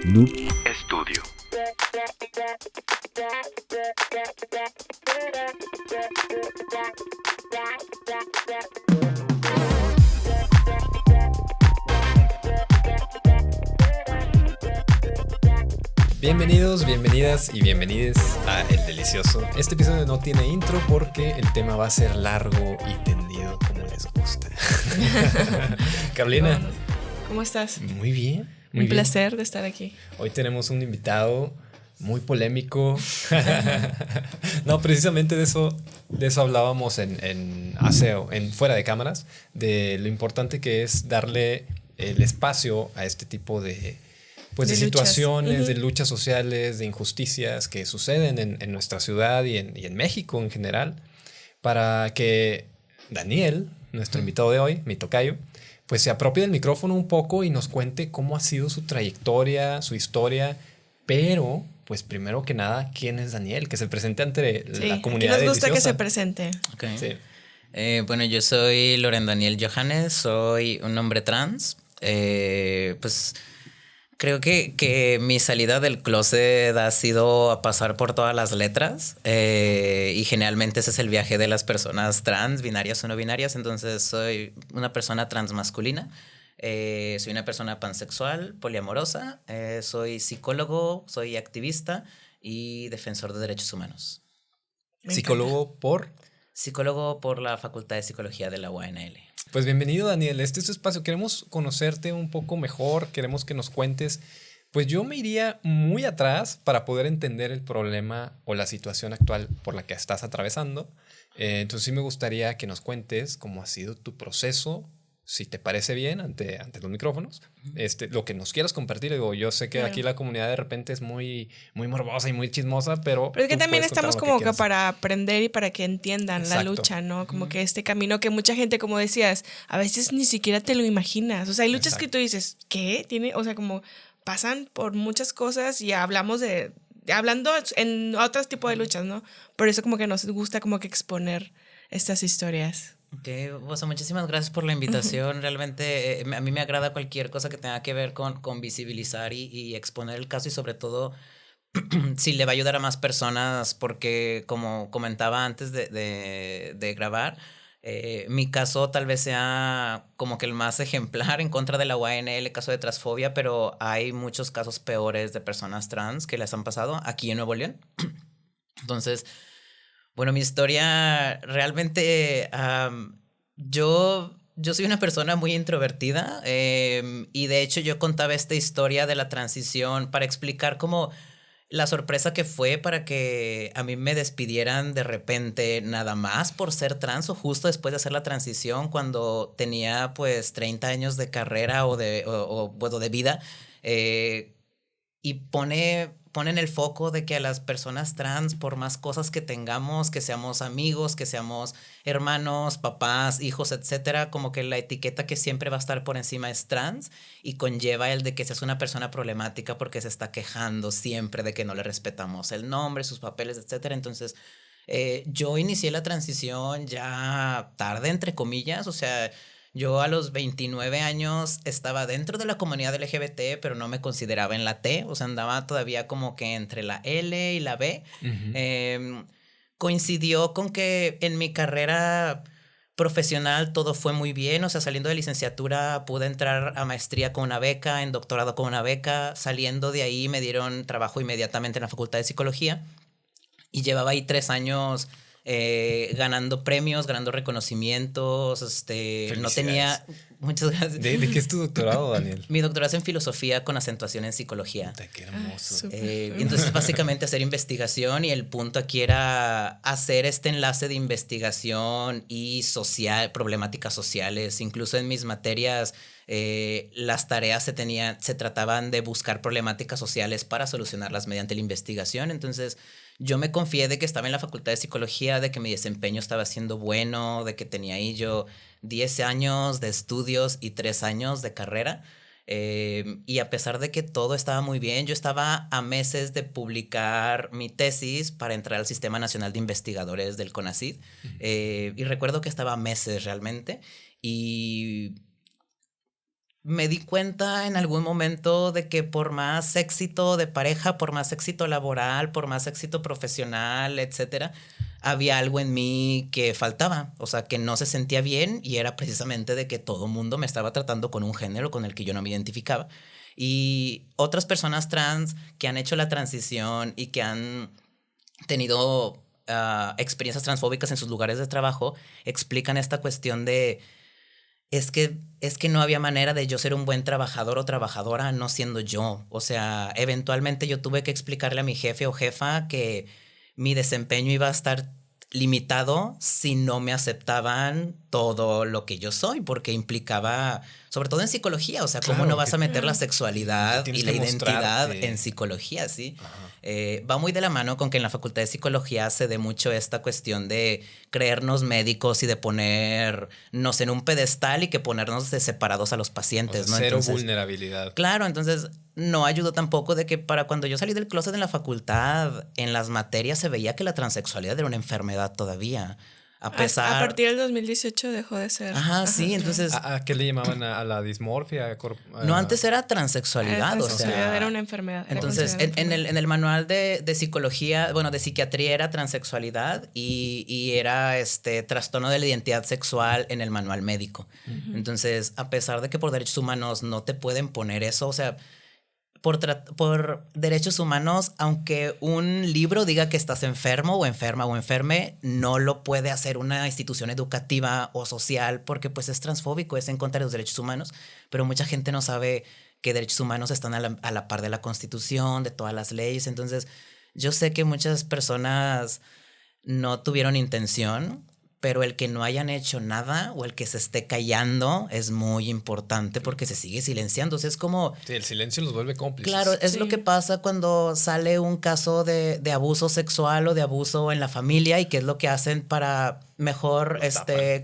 Noob Studio. Bienvenidos, bienvenidas y bienvenides a El Delicioso. Este episodio no tiene intro porque el tema va a ser largo y tendido como les gusta. Carolina, ¿cómo estás? Muy bien. Muy Un bien. placer de estar aquí. Hoy tenemos un invitado muy polémico. No, precisamente de eso hablábamos en fuera de cámaras, de lo importante que es darle el espacio a este tipo de situaciones, de luchas sociales, de injusticias que suceden en nuestra ciudad y en México en general, para que Daniel, nuestro invitado de hoy, mi tocayo, pues se apropie del micrófono un poco y nos cuente cómo ha sido su trayectoria, su historia, pero pues primero que nada, ¿quién es Daniel? Que se presente ante la comunidad deliciosa. Nos gusta que se presente. Okay. Sí. Bueno, yo soy Loren Daniel Johannes, soy un hombre trans, pues... Creo que mi salida del closet ha sido a pasar por todas las letras y generalmente ese es el viaje de las personas trans, binarias o no binarias. Entonces soy una persona transmasculina, soy una persona pansexual, poliamorosa, soy psicólogo, soy activista y defensor de derechos humanos. ¿Psicólogo por? Psicólogo por la Facultad de Psicología de la UANL. Pues bienvenido, Daniel. Este es tu espacio. Queremos conocerte un poco mejor, queremos que nos cuentes. Pues yo me iría muy atrás para poder entender el problema o la situación actual por la que estás atravesando. Entonces sí me gustaría que nos cuentes cómo ha sido tu proceso, si te parece bien, ante los micrófonos. Lo que nos quieras compartir. Digo, yo sé que aquí la comunidad de repente es muy, muy morbosa y muy chismosa, pero es que también estamos como que para aprender y para que entiendan la lucha, ¿no? Como que este camino que mucha gente, como decías, a veces ni siquiera te lo imaginas. O sea, hay luchas que tú dices, ¿qué? O sea, como pasan por muchas cosas y hablando en otros tipos de luchas, ¿no? Por eso como que nos gusta como que exponer estas historias. Okay, o sea, muchísimas gracias por la invitación. Realmente a mí me agrada cualquier cosa que tenga que ver con visibilizar y exponer el caso y sobre todo si le va a ayudar a más personas porque como comentaba antes de grabar, mi caso tal vez sea como que el más ejemplar en contra de la UANL, caso de transfobia, pero hay muchos casos peores de personas trans que les han pasado aquí en Nuevo León. Entonces... Bueno, mi historia realmente, yo soy una persona muy introvertida y de hecho yo contaba esta historia de la transición para explicar cómo la sorpresa que fue para que a mí me despidieran de repente nada más por ser trans o justo después de hacer la transición cuando tenía pues 30 años de carrera o de vida y pone en el foco de que a las personas trans, por más cosas que tengamos, que seamos amigos, que seamos hermanos, papás, hijos, etcétera, como que la etiqueta que siempre va a estar por encima es trans y conlleva el de que seas una persona problemática porque se está quejando siempre de que no le respetamos el nombre, sus papeles, etcétera. Entonces, yo inicié la transición ya tarde, entre comillas, o sea... Yo a los 29 años estaba dentro de la comunidad LGBT, pero no me consideraba en la T, o sea, andaba todavía como que entre la L y la B. Uh-huh. Coincidió con que en mi carrera profesional todo fue muy bien, o sea, saliendo de licenciatura pude entrar a maestría con una beca, en doctorado con una beca, saliendo de ahí me dieron trabajo inmediatamente en la Facultad de Psicología y llevaba ahí 3 años... ganando premios, ganando reconocimientos, no tenía... Muchas gracias. ¿De qué es tu doctorado, Daniel? Mi doctorado es en filosofía con acentuación en psicología. ¡Qué hermoso! Entonces básicamente hacer investigación y el punto aquí era hacer este enlace de investigación y problemáticas sociales. Incluso en mis materias las tareas se trataban de buscar problemáticas sociales para solucionarlas mediante la investigación. Entonces yo me confié de que estaba en la Facultad de Psicología, de que mi desempeño estaba siendo bueno, de que tenía ahí yo 10 años de estudios y 3 años de carrera. Y a pesar de que todo estaba muy bien, yo estaba a meses de publicar mi tesis para entrar al Sistema Nacional de Investigadores del CONACYT. Y recuerdo que estaba a meses realmente. Y me di cuenta en algún momento de que por más éxito de pareja, por más éxito laboral, por más éxito profesional, etcétera, había algo en mí que faltaba, o sea, que no se sentía bien, y era precisamente de que todo mundo me estaba tratando con un género con el que yo no me identificaba. Y otras personas trans que han hecho la transición y que han tenido experiencias transfóbicas en sus lugares de trabajo explican esta cuestión de es que no había manera de yo ser un buen trabajador o trabajadora no siendo yo. O sea, eventualmente yo tuve que explicarle a mi jefe o jefa que mi desempeño iba a estar limitado si no me aceptaban todo lo que yo soy, porque implicaba, sobre todo en psicología, o sea, ¿cómo no vas a meter la sexualidad y la identidad en psicología? ¿Sí? Va muy de la mano con que en la Facultad de Psicología se dé mucho esta cuestión de creernos médicos y de ponernos en un pedestal y que ponernos de separados a los pacientes, o sea, ¿no? Cero entonces, vulnerabilidad. Claro, entonces no ayudó tampoco de que para cuando yo salí del closet en la facultad, en las materias se veía que la transexualidad era una enfermedad todavía. A pesar... A partir del 2018 dejó de ser. Ajá, sí, entonces... ¿A qué le llamaban a la dismorfia? No, antes era transexualidad, o sea... Era una enfermedad. Entonces, en el manual de psicología, bueno, de psiquiatría era transexualidad y era trastorno de la identidad sexual en el manual médico. Entonces, a pesar de que por derechos humanos no te pueden poner eso, o sea... Por derechos humanos, aunque un libro diga que estás enfermo o enferma o enferme, no lo puede hacer una institución educativa o social porque pues es transfóbico, es en contra de los derechos humanos, pero mucha gente no sabe que derechos humanos están a la par de la Constitución, de todas las leyes. Entonces, yo sé que muchas personas no tuvieron intención, pero el que no hayan hecho nada o el que se esté callando es muy importante porque se sigue silenciando. O sea, es como... Sí, el silencio los vuelve cómplices. Claro, es lo que pasa cuando sale un caso de abuso sexual o de abuso en la familia, y qué es lo que hacen para mejor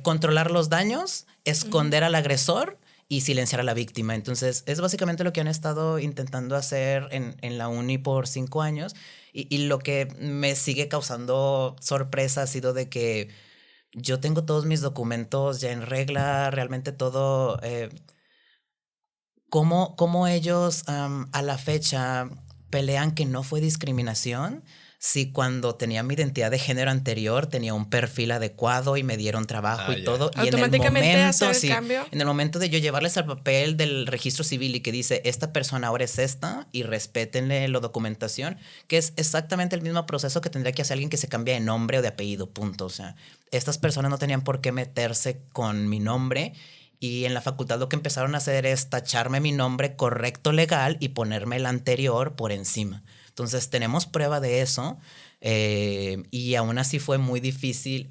controlar los daños, esconder al agresor y silenciar a la víctima. Entonces, es básicamente lo que han estado intentando hacer en la uni por 5 años. Y lo que me sigue causando sorpresa ha sido de que yo tengo todos mis documentos ya en regla, realmente todo. ¿Cómo ellos a la fecha pelean que no fue discriminación? Si cuando tenía mi identidad de género anterior tenía un perfil adecuado y me dieron trabajo y todo. Y en el momento de yo llevarles al papel del registro civil y que dice esta persona ahora es esta y respétenle la documentación, que es exactamente el mismo proceso que tendría que hacer alguien que se cambia de nombre o de apellido, punto. O sea, estas personas no tenían por qué meterse con mi nombre. Y en la facultad lo que empezaron a hacer es tacharme mi nombre correcto legal y ponerme el anterior por encima. Entonces tenemos prueba de eso y aún así es muy difícil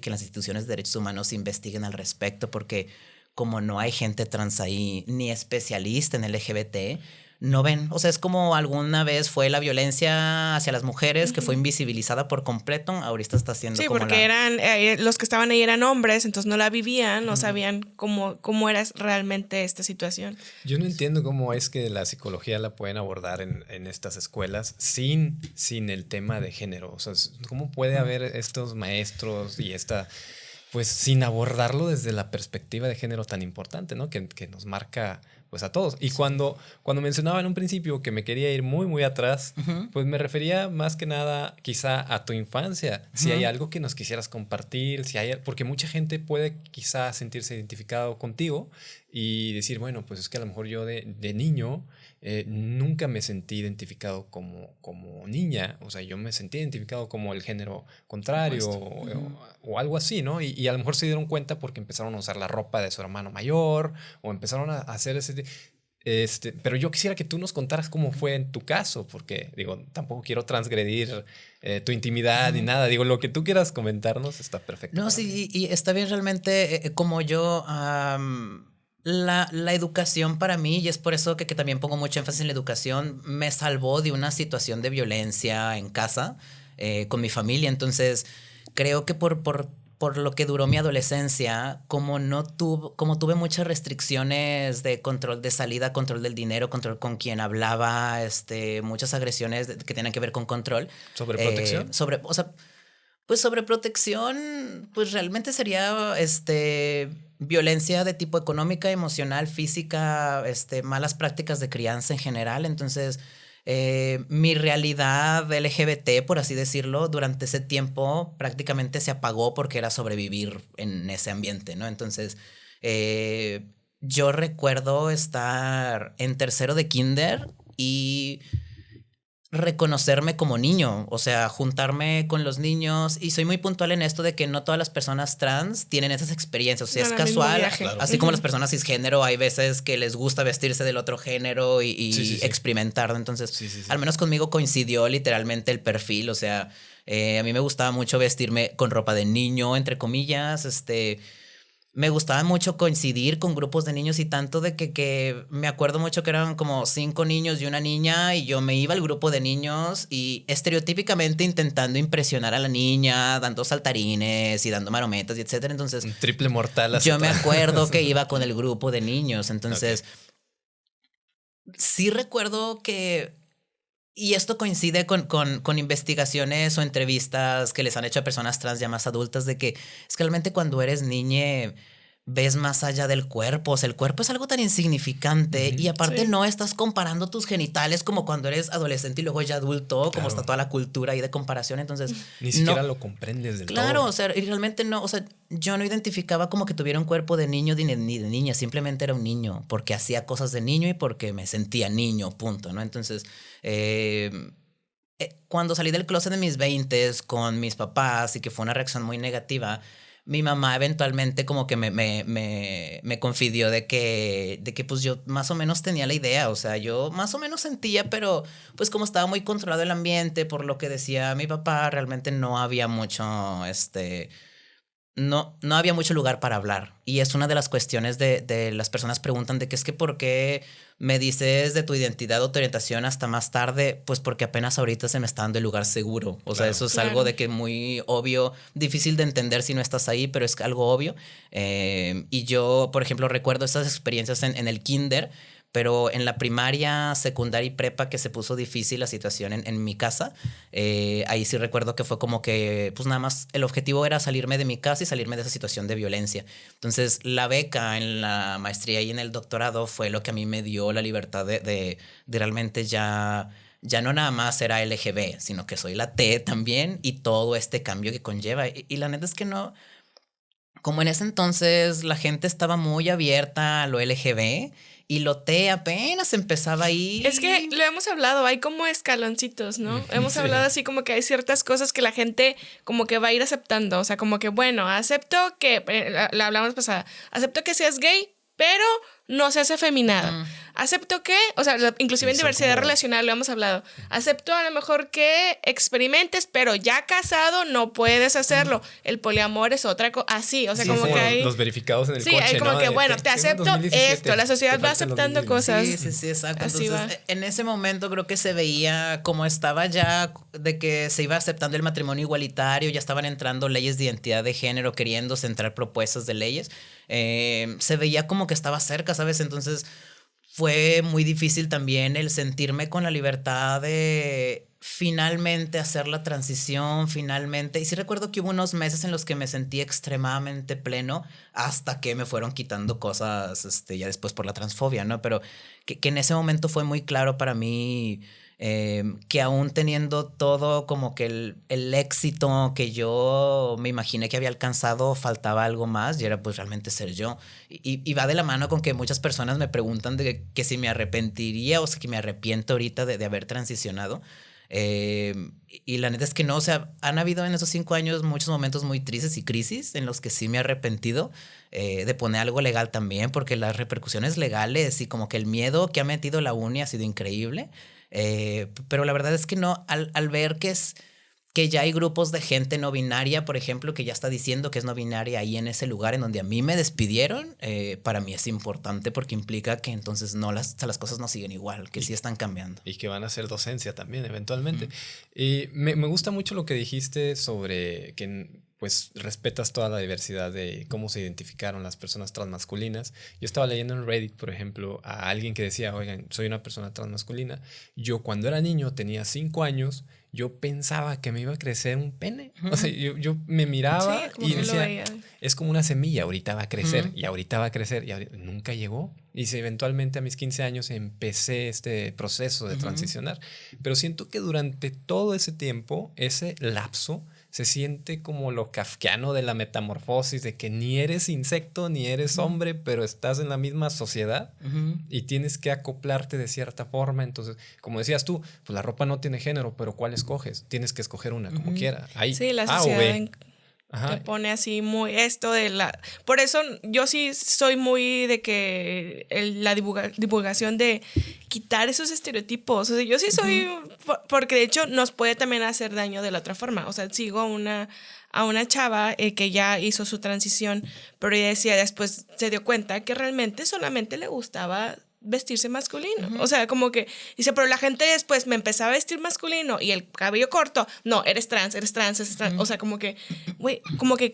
que las instituciones de derechos humanos investiguen al respecto porque como no hay gente trans ahí ni especialista en LGBT, no ven. O sea, es como alguna vez fue la violencia hacia las mujeres que fue invisibilizada por completo, ahorita está siendo como porque eran los que estaban ahí eran hombres, entonces no la vivían, no sabían cómo era realmente esta situación. Yo no entiendo cómo es que la psicología la pueden abordar en estas escuelas sin el tema de género. O sea, ¿cómo puede haber estos maestros y pues sin abordarlo desde la perspectiva de género tan importante, ¿no? Que nos marca pues a todos. Y cuando mencionaba en un principio que me quería ir muy, muy atrás, pues me refería más que nada quizá a tu infancia. Si hay algo que nos quisieras compartir, porque mucha gente puede quizá sentirse identificado contigo y decir, bueno, pues es que a lo mejor yo de niño nunca me sentí identificado como niña. O sea, yo me sentí identificado como el género contrario o algo así, ¿no? Y a lo mejor se dieron cuenta porque empezaron a usar la ropa de su hermano mayor o empezaron a hacer pero yo quisiera que tú nos contaras cómo fue en tu caso, porque digo, tampoco quiero transgredir tu intimidad ni nada. Digo, lo que tú quieras comentarnos está perfecto. No, sí, y está bien realmente como yo... La educación para mí, y es por eso que también pongo mucho énfasis en la educación, me salvó de una situación de violencia en casa con mi familia. Entonces, creo que por lo que duró mi adolescencia, como tuve muchas restricciones de control de salida, control del dinero, control con quien hablaba, muchas agresiones que tenían que ver con control. ¿Sobreprotección? O sea, Pues sobreprotección, pues realmente sería violencia de tipo económica, emocional, física, malas prácticas de crianza en general. Entonces, mi realidad LGBT, por así decirlo, durante ese tiempo prácticamente se apagó porque era sobrevivir en ese ambiente, ¿no? Entonces, yo recuerdo estar en tercero de kinder y reconocerme como niño, o sea, juntarme con los niños, y soy muy puntual en esto de que no todas las personas trans tienen esas experiencias, o sea, es casual, claro. Así como las personas cisgénero, hay veces que les gusta vestirse del otro género y experimentarlo, entonces al menos conmigo coincidió literalmente el perfil, o sea, a mí me gustaba mucho vestirme con ropa de niño, entre comillas, me gustaba mucho coincidir con grupos de niños y tanto de que me acuerdo mucho que eran como 5 niños y una niña y yo me iba al grupo de niños y estereotípicamente intentando impresionar a la niña, dando saltarines y dando marometas y etcétera. Entonces, un triple mortal. Yo me acuerdo que iba con el grupo de niños. Entonces, sí recuerdo que... Y esto coincide con investigaciones o entrevistas que les han hecho a personas trans ya más adultas de que es que realmente cuando eres niña ves más allá del cuerpo. O sea, el cuerpo es algo tan insignificante y aparte no estás comparando tus genitales como cuando eres adolescente y luego ya adulto, como está toda la cultura ahí de comparación. Entonces, ni siquiera lo comprendes del todo. Claro, o sea, y realmente no, o sea, yo no identificaba como que tuviera un cuerpo de niño ni de niña, simplemente era un niño porque hacía cosas de niño y porque me sentía niño, punto, ¿no? Entonces, cuando salí del closet de mis 20s con mis papás y que fue una reacción muy negativa, mi mamá eventualmente como que me confidió de que pues yo más o menos tenía la idea, o sea, yo más o menos sentía, pero pues como estaba muy controlado el ambiente por lo que decía mi papá, realmente no había mucho, no había mucho lugar para hablar. Y es una de las cuestiones de las personas preguntan de que es que ¿por qué me dices de tu identidad o tu orientación hasta más tarde? Pues porque apenas ahorita se me está dando el lugar seguro. O sea, eso es algo de que muy obvio, difícil de entender si no estás ahí, pero es algo obvio. Y yo, por ejemplo, recuerdo esas experiencias en el kinder, pero en la primaria, secundaria y prepa que se puso difícil la situación en mi casa, ahí sí recuerdo que fue como que pues nada más el objetivo era salirme de mi casa y salirme de esa situación de violencia. Entonces la beca en la maestría y en el doctorado fue lo que a mí me dio la libertad de realmente ya no nada más era LGB, sino que soy la T también y todo este cambio que conlleva. Y la neta es que no... Como en ese entonces la gente estaba muy abierta a lo LGB y lo T apenas empezaba ahí. Es que lo hemos hablado, hay como escaloncitos, ¿no? Hemos hablado así como que hay ciertas cosas que la gente como que va a ir aceptando. O sea, como que bueno, acepto que, la hablamos pasada, acepto que seas gay, pero no seas afeminado. Acepto que, o sea, inclusive en diversidad relacional lo hemos hablado. Acepto a lo mejor que experimentes, pero ya casado no puedes hacerlo. El poliamor es otra cosa, así, o sea, como que hay... los verificados en el coche, hay como ¿no? que, bueno, te acepto esto, la sociedad va aceptando cosas. Sí, exacto. Entonces, en ese momento creo que se veía como estaba ya de que se iba aceptando el matrimonio igualitario, ya estaban entrando leyes de identidad de género, queriendo centrar propuestas de leyes. Se veía como que estaba cerca, ¿sabes? Entonces fue muy difícil también el sentirme con la libertad de finalmente hacer la transición, finalmente. Y sí recuerdo que hubo unos meses en los que me sentí extremadamente pleno hasta que me fueron quitando cosas ya después por la transfobia, ¿no? Pero que en ese momento fue muy claro para mí que aún teniendo todo como que el éxito que yo me imaginé que había alcanzado, faltaba algo más y era pues realmente ser yo. Y va de la mano con que muchas personas me preguntan de que si me arrepentiría o si que me arrepiento ahorita de haber transicionado. Y la neta es que no, o sea, han habido en esos 5 años muchos momentos muy tristes y crisis en los que sí me he arrepentido de poner algo legal también, porque las repercusiones legales y como que el miedo que ha metido la uni ha sido increíble. Pero la verdad es que no, al ver que ya hay grupos de gente no binaria, por ejemplo, que ya está diciendo que es no binaria ahí en ese lugar en donde a mí me despidieron, para mí es importante porque implica que entonces las cosas no siguen igual, que sí están cambiando. Y que van a hacer docencia también eventualmente. Y me gusta mucho lo que dijiste sobre que pues respetas toda la diversidad de cómo se identificaron las personas transmasculinas. Yo estaba leyendo en Reddit, por ejemplo, a alguien que decía, oigan, soy una persona transmasculina. Yo cuando era niño, tenía 5 años, yo pensaba que me iba a crecer un pene. O sea, yo me miraba y decía, es como una semilla, ahorita va a crecer y ahorita va a crecer y nunca llegó. Y eventualmente a mis 15 años empecé este proceso de transicionar. Pero siento que durante todo ese tiempo, ese lapso, se siente como lo kafkiano de la metamorfosis, de que ni eres insecto ni eres hombre, pero estás en la misma sociedad y tienes que acoplarte de cierta forma. Entonces, como decías tú, pues la ropa no tiene género, pero ¿cuál escoges? Tienes que escoger una como quiera. Hay sí, la A o sociedad B. te pone así muy esto de la... Por eso yo sí soy muy de que la divulgación de quitar esos estereotipos. O sea, yo sí soy... Porque de hecho nos puede también hacer daño de la otra forma. O sea, sigo a una chava que ya hizo su transición, pero ella decía después, se dio cuenta que realmente solamente le gustaba vestirse masculino. O sea, como que dice, pero la gente después me empezaba a vestir masculino y el cabello corto, no, eres trans, eres trans, eres trans. O sea, como que, güey, como que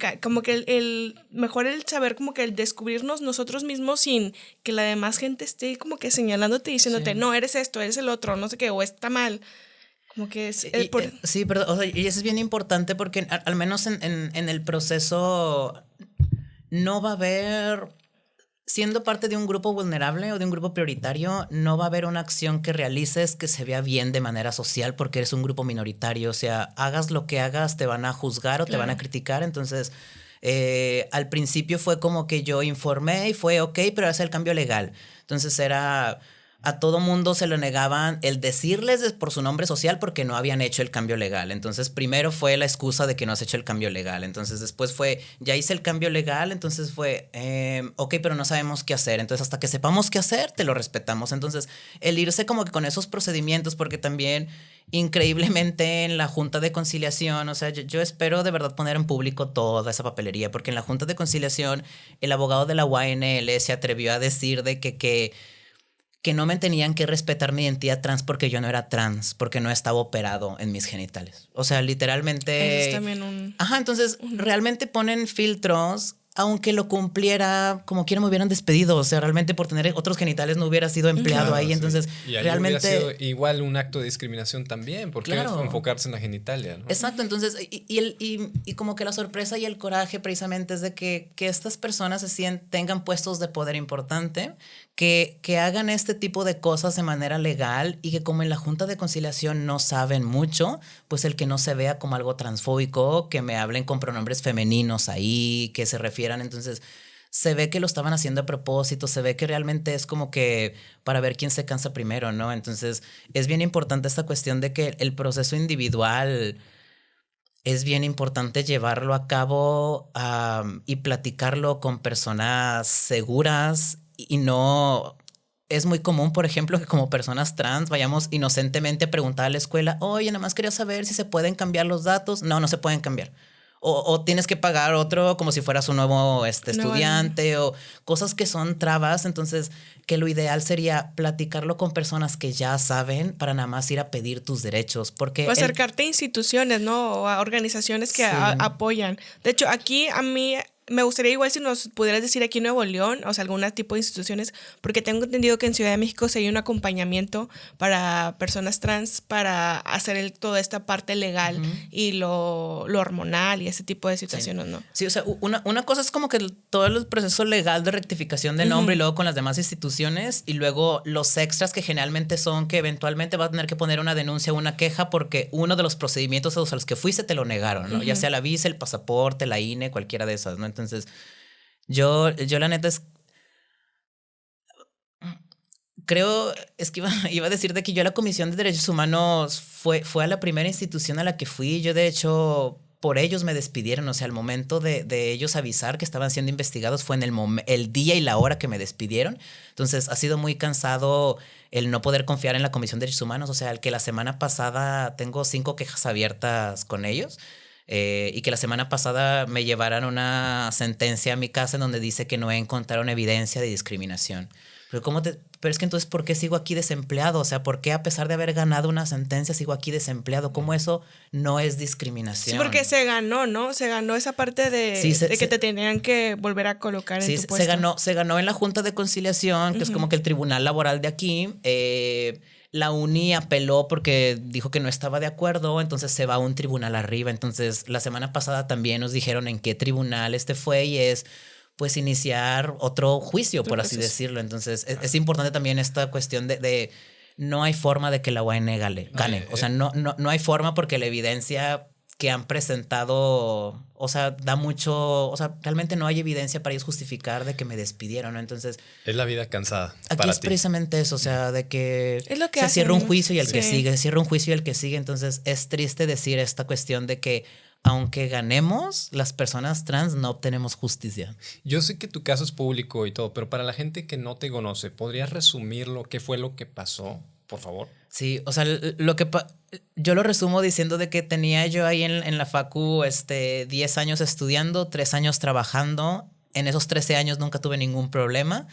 el mejor el saber, como que el descubrirnos nosotros mismos sin que la demás gente esté como que señalándote y diciéndote, no, eres esto, eres el otro, no sé qué, o está mal. Como que es... Sí, pero o sea, y eso es bien importante porque al menos en el proceso no va a haber... Siendo parte de un grupo vulnerable o de un grupo prioritario, no va a haber una acción que realices que se vea bien de manera social porque eres un grupo minoritario. O sea, hagas lo que hagas, te van a juzgar o te van a criticar. Entonces, al principio fue como que yo informé y fue ok, pero hacer el cambio legal. Entonces era... A todo mundo se lo negaban el decirles por su nombre social porque no habían hecho el cambio legal. Entonces, primero fue la excusa de que no has hecho el cambio legal. Entonces, después fue, ya hice el cambio legal. Entonces fue, ok, pero no sabemos qué hacer. Entonces, hasta que sepamos qué hacer, te lo respetamos. Entonces, el irse como que con esos procedimientos, porque también increíblemente en la Junta de Conciliación, o sea, yo espero de verdad poner en público toda esa papelería, porque en la Junta de Conciliación el abogado de la UANL se atrevió a decir de que no me tenían que respetar mi identidad trans porque yo no era trans, porque no estaba operado en mis genitales. O sea, literalmente... Eso es también un... Ajá, entonces realmente ponen filtros, aunque lo cumpliera, como quiera me hubieran despedido. O sea, realmente por tener otros genitales no hubiera sido empleado ahí. Entonces, y ahí realmente... hubiera sido igual un acto de discriminación también, porque enfocarse en la genitalia, ¿no? Exacto, entonces, y como que la sorpresa y el coraje precisamente es de que estas personas tengan puestos de poder importante, que hagan este tipo de cosas de manera legal y que como en la Junta de Conciliación no saben mucho, pues el que no se vea como algo transfóbico, que me hablen con pronombres femeninos ahí, que se refieran, entonces se ve que lo estaban haciendo a propósito, se ve que realmente es como que para ver quién se cansa primero, ¿no? Entonces es bien importante esta cuestión de que el proceso individual es bien importante llevarlo a cabo y platicarlo con personas seguras y no... Es muy común, por ejemplo, que como personas trans vayamos inocentemente a preguntar a la escuela, oye, nada más quería saber si se pueden cambiar los datos. No, no se pueden cambiar. O tienes que pagar otro como si fueras un nuevo estudiante o cosas que son trabas. Entonces, que lo ideal sería platicarlo con personas que ya saben para nada más ir a pedir tus derechos. Porque o acercarte a instituciones, ¿no? O a organizaciones que apoyan. De hecho, aquí a mí... Me gustaría igual si nos pudieras decir aquí en Nuevo León, o sea, algún tipo de instituciones, porque tengo entendido que en Ciudad de México sí hay un acompañamiento para personas trans para hacer toda esta parte legal y lo hormonal y ese tipo de situaciones, ¿no? Sí, o sea, una cosa es como que todo el proceso legal de rectificación de nombre y luego con las demás instituciones y luego los extras que generalmente son que eventualmente vas a tener que poner una denuncia o una queja porque uno de los procedimientos a los que fuiste te lo negaron, ¿no? Ya sea la visa, el pasaporte, la INE, cualquiera de esas, ¿no? Entonces, yo la neta creo, es que iba a decir de que yo a la Comisión de Derechos Humanos fue a la primera institución a la que fui. Yo, de hecho, por ellos me despidieron. O sea, al momento de ellos avisar que estaban siendo investigados fue en el día y la hora que me despidieron. Entonces, ha sido muy cansado el no poder confiar en la Comisión de Derechos Humanos. O sea, el que la semana pasada tengo 5 quejas abiertas con ellos. Y que la semana pasada me llevaran una sentencia a mi casa en donde dice que no encontraron evidencia de discriminación. Pero pero es que entonces, ¿por qué sigo aquí desempleado? O sea, ¿por qué a pesar de haber ganado una sentencia sigo aquí desempleado? ¿Cómo eso no es discriminación? Sí, porque se ganó, ¿no? Se ganó esa parte de que te tenían que volver a colocar en tu puesto. Se ganó en la Junta de Conciliación, que es como que el tribunal laboral de aquí. La uni apeló porque dijo que no estaba de acuerdo, entonces se va a un tribunal arriba. Entonces, la semana pasada también nos dijeron en qué tribunal fue y es pues iniciar otro juicio, por así decirlo. Entonces, es importante también esta cuestión de no hay forma de que la UAN gane. O sea, no hay forma porque la evidencia que han presentado, o sea, da mucho, o sea, realmente no hay evidencia para ellos justificar de que me despidieron, ¿no? Entonces... Es la vida cansada. Aquí es precisamente eso, o sea, de que, es lo que se hacen, cierra un juicio y el sí. que sigue, cierra un juicio y el que sigue. Entonces, es triste decir esta cuestión de que aunque ganemos, las personas trans no obtenemos justicia. Yo sé que tu caso es público y todo, pero para la gente que no te conoce, ¿podrías resumirlo? ¿Qué fue lo que pasó, por favor? Sí, o sea, yo lo resumo diciendo de que tenía yo ahí en la facu 10 años estudiando, 3 años trabajando. En esos 13 años nunca tuve ningún problema.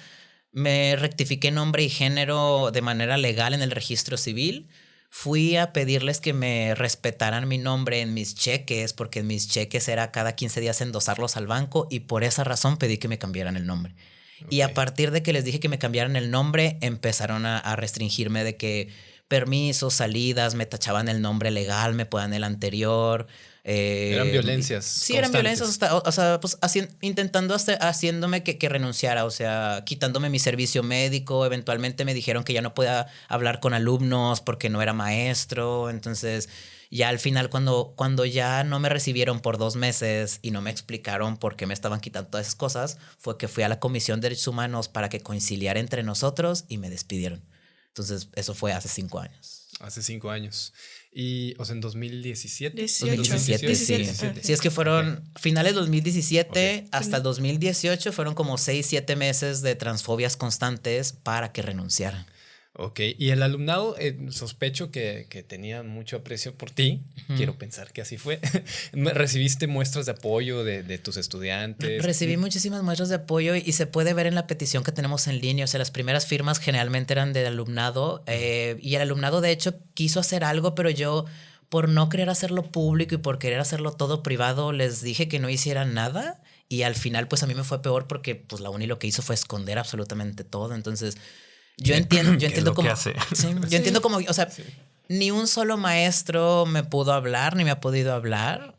Me rectifiqué nombre y género de manera legal en el registro civil. Fui a pedirles que me respetaran mi nombre en mis cheques, porque en mis cheques era cada 15 días endosarlos al banco y por esa razón pedí que me cambiaran el nombre. Okay. Y a partir de que les dije que me cambiaran el nombre, empezaron a restringirme de que permisos, salidas, me tachaban el nombre legal, me ponían el anterior. Eran violencias. Sí, eran violencias. O sea, pues haciéndome que renunciara, o sea, quitándome mi servicio médico. Eventualmente me dijeron que ya no podía hablar con alumnos porque no era maestro. Entonces, ya al final, cuando ya no me recibieron por 2 meses y no me explicaron por qué me estaban quitando todas esas cosas, fue que fui a la Comisión de Derechos Humanos para que conciliara entre nosotros y me despidieron. Entonces, eso fue hace 5 años. Hace 5 años. Y, o sea, en 2017. 2017, sí, es que fueron finales de 2017 hasta el 2018, fueron como 6-7 meses de transfobias constantes para que renunciaran. Ok, y el alumnado, sospecho que tenía mucho aprecio por ti, quiero pensar que así fue. ¿Recibiste muestras de apoyo de tus estudiantes? Recibí muchísimas muestras de apoyo y se puede ver en la petición que tenemos en línea. O sea, las primeras firmas generalmente eran del alumnado y el alumnado de hecho quiso hacer algo, pero yo por no querer hacerlo público y por querer hacerlo todo privado les dije que no hicieran nada y al final pues a mí me fue peor porque pues la uni lo que hizo fue esconder absolutamente todo. Entonces... Yo entiendo cómo. Sí, yo entiendo cómo. O sea, ni un solo maestro me pudo hablar, ni me ha podido hablar,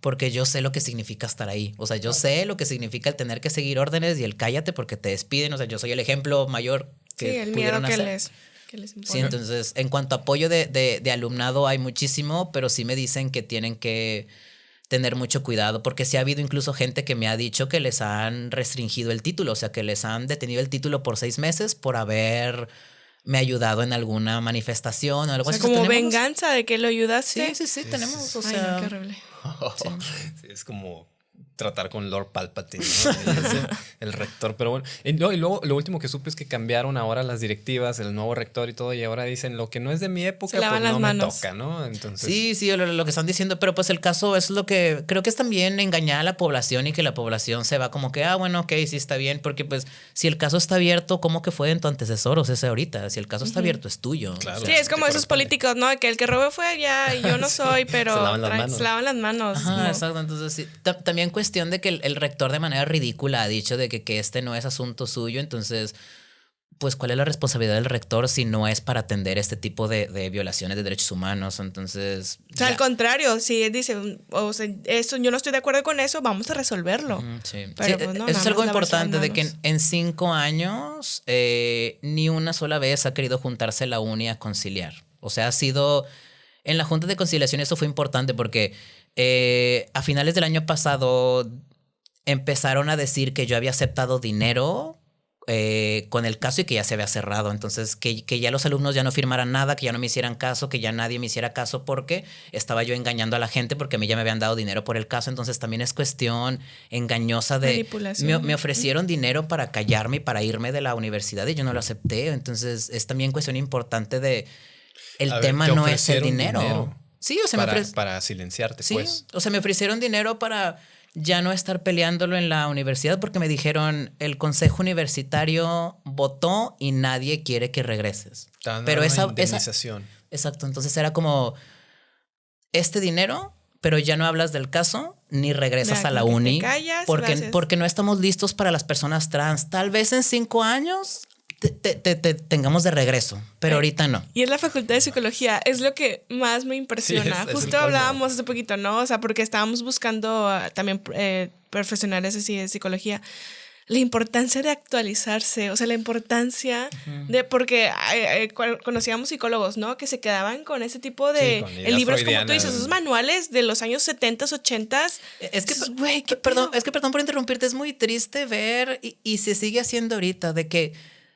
porque yo sé lo que significa estar ahí. O sea, yo sé lo que significa el tener que seguir órdenes y el cállate porque te despiden. O sea, yo soy el ejemplo mayor que. Sí, el miedo que les impone. Sí, entonces, en cuanto a apoyo de alumnado, hay muchísimo, pero sí me dicen que tienen que tener mucho cuidado, porque sí ha habido incluso gente que me ha dicho que les han restringido el título, o sea, que les han detenido el título por 6 meses por haberme ayudado en alguna manifestación o algo así. Como ¿tenemos? Venganza de que lo ayudaste. Sí, tenemos, o sea... Ay, no, qué horrible. Sí, es como tratar con Lord Palpatine, ¿no? el rector, pero bueno. Y luego lo último que supe es que cambiaron ahora las directivas, el nuevo rector y todo, y ahora dicen lo que no es de mi época, pues no me toca, ¿no? Entonces... Sí, lo que están diciendo, pero pues el caso es lo que creo que es también engañar a la población y que la población se va como que, bueno, ok, sí está bien, porque pues si el caso está abierto, ¿cómo que fue en tu antecesor? O sea, es ahorita, si el caso está abierto, es tuyo. Claro, sí, es como esos políticos, ¿no? Que el que robó fue ya y yo no soy, pero se lavan las manos. Ajá, exacto, entonces sí, también cuestión de que el rector de manera ridícula ha dicho de que este no es asunto suyo, entonces pues ¿cuál es la responsabilidad del rector si no es para atender este tipo de violaciones de derechos humanos? Entonces... O sea, al contrario, si él dice, o sea, eso, yo no estoy de acuerdo con eso, vamos a resolverlo. Sí. Pero, sí, pues, no, eso es algo importante, de que en 5 años ni una sola vez ha querido juntarse la uni a conciliar. O sea, ha sido... En la Junta de Conciliación eso fue importante porque a finales del año pasado empezaron a decir que yo había aceptado dinero con el caso y que ya se había cerrado. Entonces, que ya los alumnos ya no firmaran nada, que ya no me hicieran caso, que ya nadie me hiciera caso porque estaba yo engañando a la gente porque a mí ya me habían dado dinero por el caso. Entonces, también es cuestión engañosa de... Manipulación. Me ofrecieron dinero para callarme y para irme de la universidad y yo no lo acepté. Entonces, es también cuestión importante de... El tema no es el dinero. Sí, o sea, para silenciarte, sí, pues. O sea, me ofrecieron dinero para ya no estar peleándolo en la universidad porque me dijeron el consejo universitario votó y nadie quiere que regreses. Pero esa indemnización. Exacto, entonces era como este dinero, pero ya no hablas del caso ni regresas a la uni porque no estamos listos para las personas trans. Tal vez en 5 años te tengamos de regreso, pero ahorita no. Y en la Facultad de Psicología es lo que más me impresiona. Sí, justo hablábamos hace poquito, ¿no? O sea, porque estábamos buscando también profesionales así de psicología. La importancia de actualizarse, o sea, la importancia de, porque conocíamos psicólogos, ¿no? Que se quedaban con ese tipo de libros, como tú dices, esos manuales de los años 70, 80. Es que, güey, perdón por interrumpirte, es muy triste ver y se sigue haciendo ahorita de que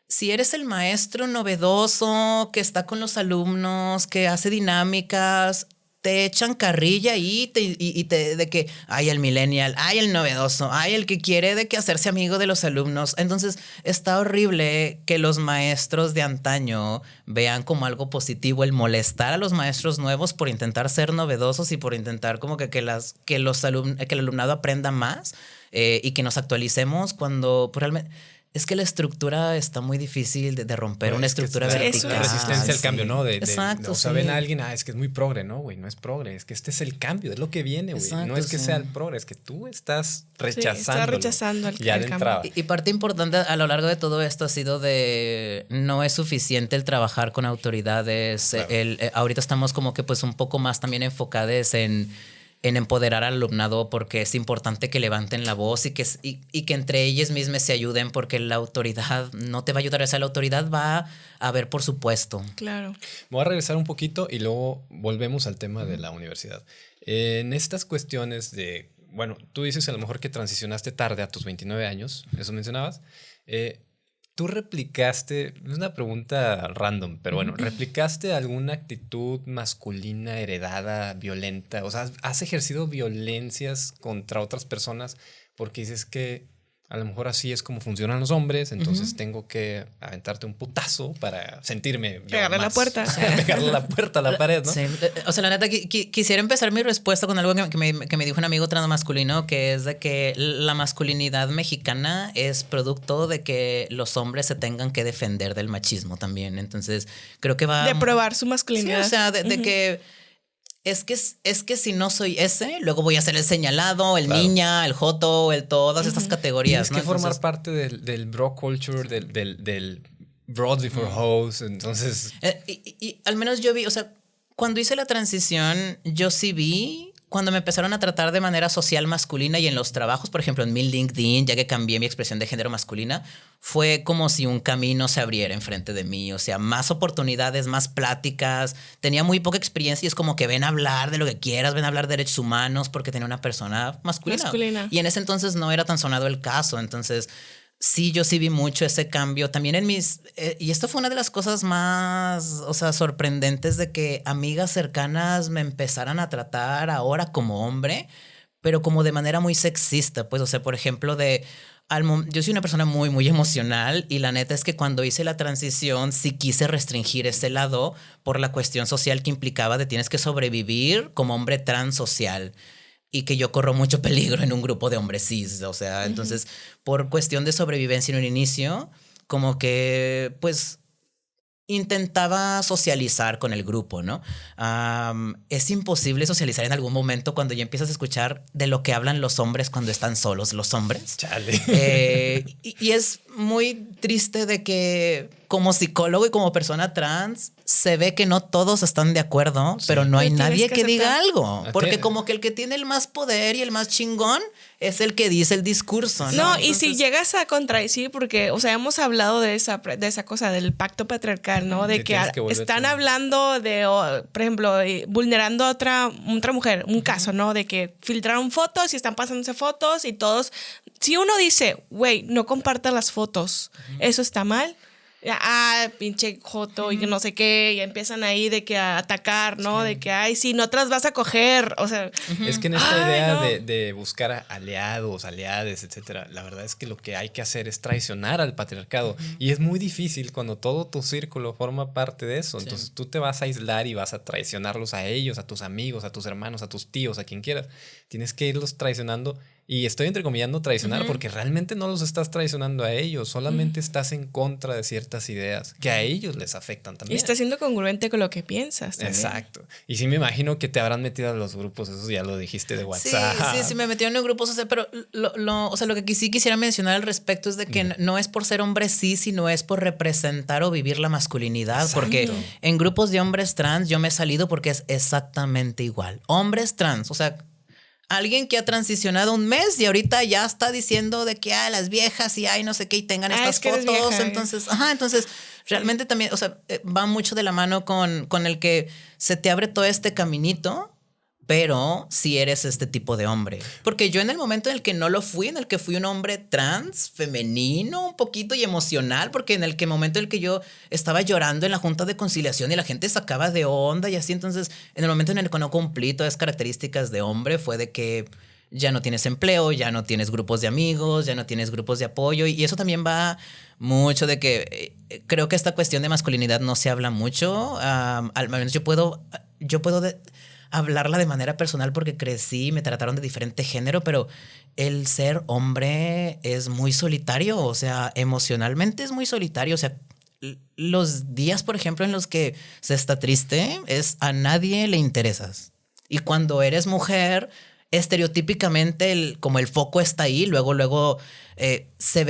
si eres el maestro novedoso que está con los alumnos, que hace dinámicas, te echan carrilla y de que hay el millennial, hay el novedoso, hay el que quiere de que hacerse amigo de los alumnos. Entonces está horrible que los maestros de antaño vean como algo positivo el molestar a los maestros nuevos por intentar ser novedosos y por intentar como que el alumnado aprenda más y que nos actualicemos cuando realmente... Es que la estructura está muy difícil de romper, una estructura vertical. Es una resistencia al cambio, ¿no? Exacto, o sea, ven a alguien, es que es muy progre, ¿no, güey? No es progre, es que este es el cambio, es lo que viene, güey. No es que sea el progre, es que tú estás rechazando el cambio. Y parte importante a lo largo de todo esto ha sido de no es suficiente el trabajar con autoridades. Claro. Ahorita estamos como que pues un poco más también enfocados en empoderar al alumnado porque es importante que levanten la voz y que entre ellos mismos se ayuden porque la autoridad no te va a ayudar. O sea, la autoridad va a ver por su puesto. Claro. Voy a regresar un poquito y luego volvemos al tema de la universidad. En estas cuestiones de, bueno, tú dices a lo mejor que transicionaste tarde a tus 29 años, eso mencionabas. ¿Tú replicaste, es una pregunta random, pero bueno, ¿replicaste alguna actitud masculina heredada, violenta? O sea, ¿has ejercido violencias contra otras personas porque dices que a lo mejor así es como funcionan los hombres, entonces tengo que aventarte un putazo para sentirme pegarle la puerta. Pegarle la puerta a la pared, ¿no? Sí. O sea, la neta, quisiera empezar mi respuesta con algo que me dijo un amigo transmasculino, que es de que la masculinidad mexicana es producto de que los hombres se tengan que defender del machismo también. Entonces, creo que va... De probar su masculinidad. Sí, o sea, de que... Es que si no soy ese, luego voy a ser el señalado, el niña, el joto, todas estas categorías. Tienes que formar parte del bro culture, del bros before hoes, entonces... Y al menos yo vi, o sea, cuando hice la transición, yo sí vi... Cuando me empezaron a tratar de manera social masculina y en los trabajos, por ejemplo, en mi LinkedIn, ya que cambié mi expresión de género masculina, fue como si un camino se abriera enfrente de mí. O sea, más oportunidades, más pláticas. Tenía muy poca experiencia y es como que ven a hablar de lo que quieras, ven a hablar de derechos humanos porque tenía una persona masculina. Y en ese entonces no era tan sonado el caso. Entonces... Sí, yo sí vi mucho ese cambio. También en mis... y esto fue una de las cosas más, o sea, sorprendentes de que amigas cercanas me empezaran a tratar ahora como hombre, pero como de manera muy sexista. Pues, o sea, por ejemplo, yo soy una persona muy, muy emocional y la neta es que cuando hice la transición sí quise restringir ese lado por la cuestión social que implicaba de tienes que sobrevivir como hombre transsocial. Y que yo corro mucho peligro en un grupo de hombres cis, o sea, entonces, por cuestión de sobrevivencia en un inicio, como que, pues, intentaba socializar con el grupo, ¿no? Es imposible socializar en algún momento cuando ya empiezas a escuchar de lo que hablan los hombres cuando están solos los hombres. Chale. Y es muy triste de que como psicólogo y como persona trans se ve que no todos están de acuerdo, sí, pero no hay nadie que diga algo. Porque como que el que tiene el más poder y el más chingón es el que dice el discurso, ¿no? No, entonces, y si llegas a contradecir, porque, o sea, hemos hablado de esa cosa del pacto patriarcal, ¿no? De que están hablando de, por ejemplo, vulnerando a otra mujer, un caso, ¿no? De que filtraron fotos y están pasándose fotos y todos... Si uno dice, güey, no compartas las fotos, ¿eso está mal? Pinche joto y no sé qué, y empiezan ahí de que a atacar, ¿no? Sí. De que, ay, sí, no te las vas a coger, o sea... Es que en esta idea de buscar aliados, aliades, etcétera, la verdad es que lo que hay que hacer es traicionar al patriarcado, y es muy difícil cuando todo tu círculo forma parte de eso, entonces tú te vas a aislar y vas a traicionarlos a ellos, a tus amigos, a tus hermanos, a tus tíos, a quien quieras, tienes que irlos traicionando Y estoy entrecomillando traicionar porque realmente no los estás traicionando a ellos, solamente estás en contra de ciertas ideas que a ellos les afectan también. Y estás siendo congruente con lo que piensas también. Exacto. Y sí me imagino que te habrán metido a los grupos, eso ya lo dijiste de WhatsApp. Sí, me metieron en grupos, o sea, pero o sea, lo que sí quisiera mencionar al respecto es de que no es por ser hombre sí, sino es por representar o vivir la masculinidad. Exacto. Porque en grupos de hombres trans yo me he salido porque es exactamente igual. Hombres trans, o sea, alguien que ha transicionado un mes y ahorita ya está diciendo de que las viejas y no sé qué y tengan estas fotos. Vieja, entonces realmente también, o sea, va mucho de la mano con el que se te abre todo este caminito, pero si eres este tipo de hombre. Porque yo en el momento en el que no lo fui, en el que fui un hombre trans, femenino, un poquito y emocional, porque en el momento en el que yo estaba llorando en la junta de conciliación y la gente sacaba de onda y así, entonces en el momento en el que no cumplí todas las características de hombre fue de que ya no tienes empleo, ya no tienes grupos de amigos, ya no tienes grupos de apoyo y eso también va mucho de que creo que esta cuestión de masculinidad no se habla mucho, al menos yo puedo hablarla de manera personal porque crecí, me trataron de diferente género, pero el ser hombre es muy solitario, o sea, emocionalmente es muy solitario, o sea, los días, por ejemplo, en los que se está triste, a nadie le interesas. Y cuando eres mujer, estereotípicamente como el foco está ahí, luego se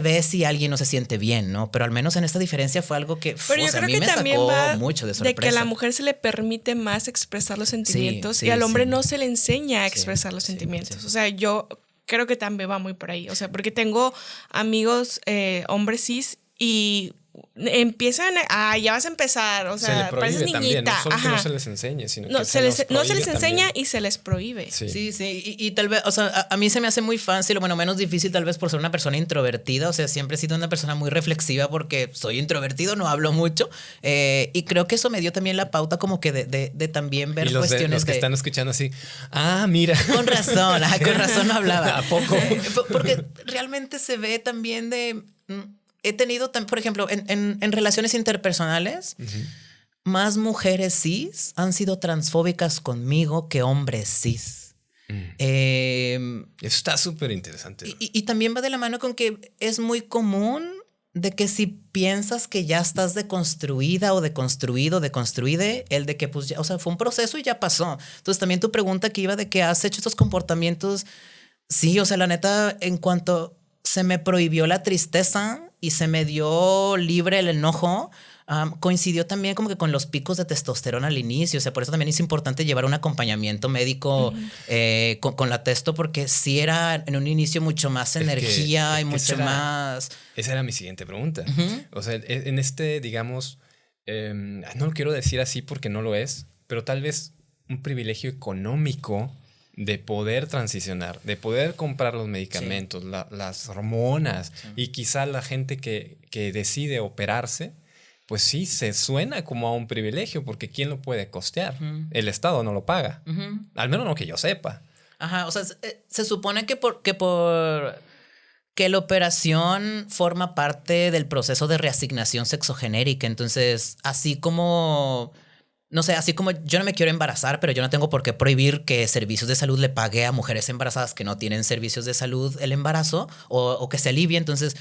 ve si alguien no se siente bien, ¿no? Pero al menos en esta diferencia fue algo que pero yo creo a mí que me también sacó va mucho de sorpresa. De que a la mujer se le permite más expresar los sentimientos y al hombre no se le enseña a expresar los sentimientos. O sea, yo creo que también va muy por ahí. O sea, porque tengo amigos hombres cis y empiezan ya vas a empezar, o sea, se pareces niñita. También, no solo que no se les enseñe, sino que no se les enseña también. Y se les prohíbe. Sí, y tal vez, o sea, a mí se me hace muy fácil, bueno, menos difícil tal vez por ser una persona introvertida, o sea, siempre he sido una persona muy reflexiva porque soy introvertido, no hablo mucho, y creo que eso me dio también la pauta como que de también ver cuestiones los que están escuchando así, mira. Con razón no hablaba. ¿A poco? Porque realmente se ve también he tenido, por ejemplo, en relaciones interpersonales, más mujeres cis han sido transfóbicas conmigo que hombres cis. Eso está súper interesante. Y también va de la mano con que es muy común de que si piensas que ya estás deconstruida o deconstruido, deconstruide, el de que pues ya, o sea, fue un proceso y ya pasó. Entonces también tu pregunta que iba de que has hecho estos comportamientos, sí, o sea, la neta, en cuanto se me prohibió la tristeza y se me dio libre el enojo, coincidió también como que con los picos de testosterona al inicio. O sea, por eso también es importante llevar un acompañamiento médico con la testo, porque sí era en un inicio mucho más energía y mucho más... Esa era mi siguiente pregunta. O sea, en digamos, no lo quiero decir así porque no lo es, pero tal vez un privilegio económico de poder transicionar, de poder comprar los medicamentos, las hormonas y quizá la gente que decide operarse, pues sí, se suena como a un privilegio porque ¿quién lo puede costear? El Estado no lo paga. Al menos no que yo sepa. Ajá, o sea, se supone que la operación forma parte del proceso de reasignación sexogenérica. Entonces, así como yo no me quiero embarazar, pero yo no tengo por qué prohibir que servicios de salud le pague a mujeres embarazadas que no tienen servicios de salud el embarazo o que se alivie. Entonces,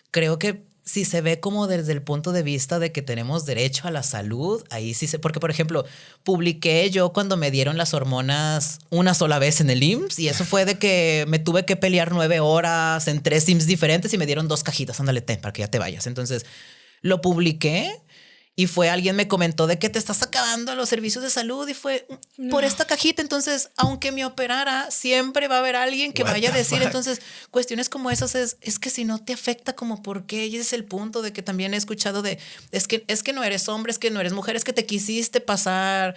creo que si se ve como desde el punto de vista de que tenemos derecho a la salud, ahí sí porque, por ejemplo, publiqué yo cuando me dieron las hormonas una sola vez en el IMSS y eso fue de que me tuve que pelear 9 horas en 3 IMSS diferentes y me dieron 2 cajitas, ándale, para que ya te vayas. Entonces, lo publiqué. Y alguien me comentó de que te estás acabando los servicios de salud y fue por esta cajita. Entonces, aunque me operara, siempre va a haber alguien que vaya a decir. Entonces, cuestiones como esas es que si no te afecta, como por qué. Y ese es el punto de que también he escuchado es que no eres hombre, es que no eres mujer, es que te quisiste pasar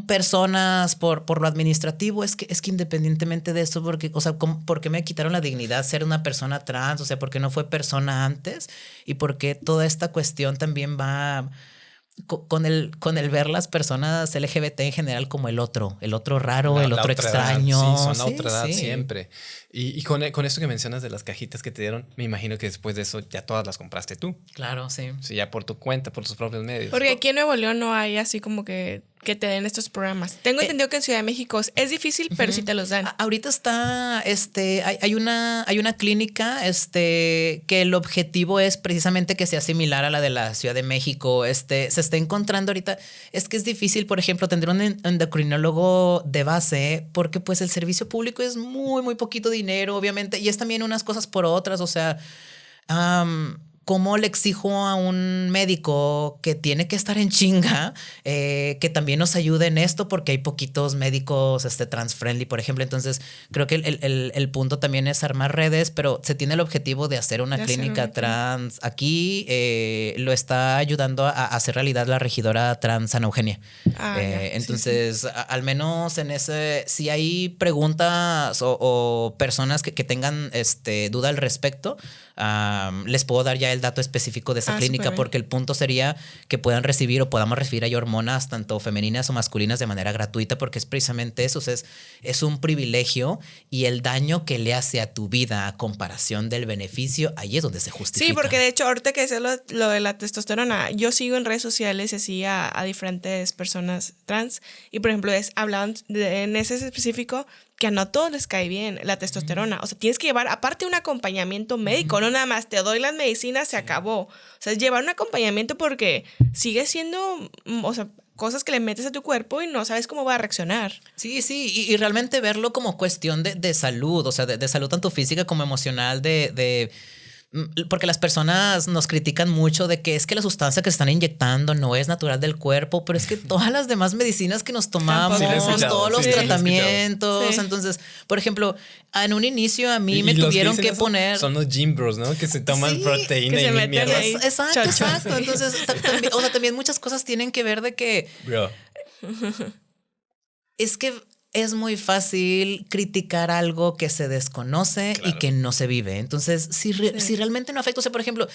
personas por lo administrativo. Es que independientemente de eso, porque, o sea, ¿por qué me quitaron la dignidad ser una persona trans? O sea, ¿por qué no fue persona antes? Y por qué toda esta cuestión también va con el ver las personas LGBT en general como el otro raro, el otro extraño. Sí, son la otra edad siempre. Y con esto que mencionas de las cajitas que te dieron, me imagino que después de eso ya todas las compraste tú. Claro, sí. Sí, ya por tu cuenta, por tus propios medios. Porque aquí en Nuevo León no hay así como que que te den estos programas. Tengo entendido que en Ciudad de México es difícil, pero sí te los dan. Ahorita está, hay una clínica, que el objetivo es precisamente que sea similar a la de la Ciudad de México. Se está encontrando ahorita, es que es difícil, por ejemplo, tener un endocrinólogo de base, porque pues el servicio público es muy, muy poquito dinero, obviamente, y es también unas cosas por otras, o sea, ¿cómo le exijo a un médico que tiene que estar en chinga que también nos ayude en esto? Porque hay poquitos médicos trans-friendly, por ejemplo. Entonces, creo que el punto también es armar redes, pero se tiene el objetivo de hacer una clínica trans. Aquí lo está ayudando a hacer realidad la regidora trans Ana Eugenia. Entonces, sí. Al menos en ese, si hay preguntas o personas que tengan duda al respecto, les puedo dar ya el dato específico de esa clínica, porque el punto sería que puedan recibir o podamos recibir ahí hormonas tanto femeninas o masculinas de manera gratuita, porque es precisamente eso, o sea, es un privilegio, y el daño que le hace a tu vida a comparación del beneficio, ahí es donde se justifica. Sí, porque de hecho ahorita que decía lo de la testosterona, yo sigo en redes sociales así a diferentes personas trans, y por ejemplo hablaban en ese específico que a no todos les cae bien la testosterona. O sea, tienes que llevar aparte un acompañamiento médico, no nada más te doy las medicinas, se acabó. O sea, es llevar un acompañamiento porque sigue siendo, o sea, cosas que le metes a tu cuerpo y no sabes cómo va a reaccionar. Sí, y realmente verlo como cuestión de salud, o sea, de salud tanto física como emocional, porque las personas nos critican mucho de que es que la sustancia que se están inyectando no es natural del cuerpo, pero es que todas las demás medicinas que nos tomamos, todos los tratamientos, entonces, por ejemplo, en un inicio a mí me tuvieron que poner... Son los gym bros, ¿no? Que se toman proteína que y se meten mierda. ahí. Exacto. Entonces, también muchas cosas tienen que ver de que... Bro. Es que es muy fácil criticar algo que se desconoce y que no se vive. Entonces, si realmente no afecta, o sea, por ejemplo,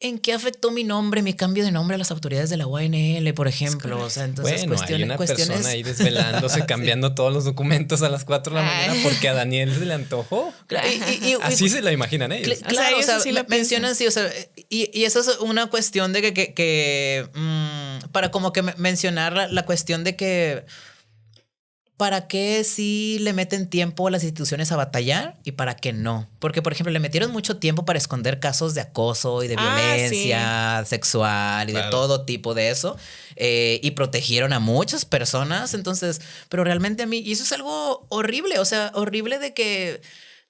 ¿en qué afectó mi cambio de nombre a las autoridades de la UNL, por ejemplo? O sea, entonces hay una persona ahí desvelándose, cambiando todos los documentos a las 4 de la mañana porque a Daniel se le antojó. Así se la imaginan ellos. Claro, o sea, sí mencionan así, o sea, y eso es una cuestión de que para como que mencionar la cuestión de que ¿para qué sí le meten tiempo a las instituciones a batallar y para qué no? Porque, por ejemplo, le metieron mucho tiempo para esconder casos de acoso y de violencia sexual y de todo tipo de eso. Y protegieron a muchas personas. Entonces, pero realmente a mí, y eso es algo horrible, o sea, horrible de que...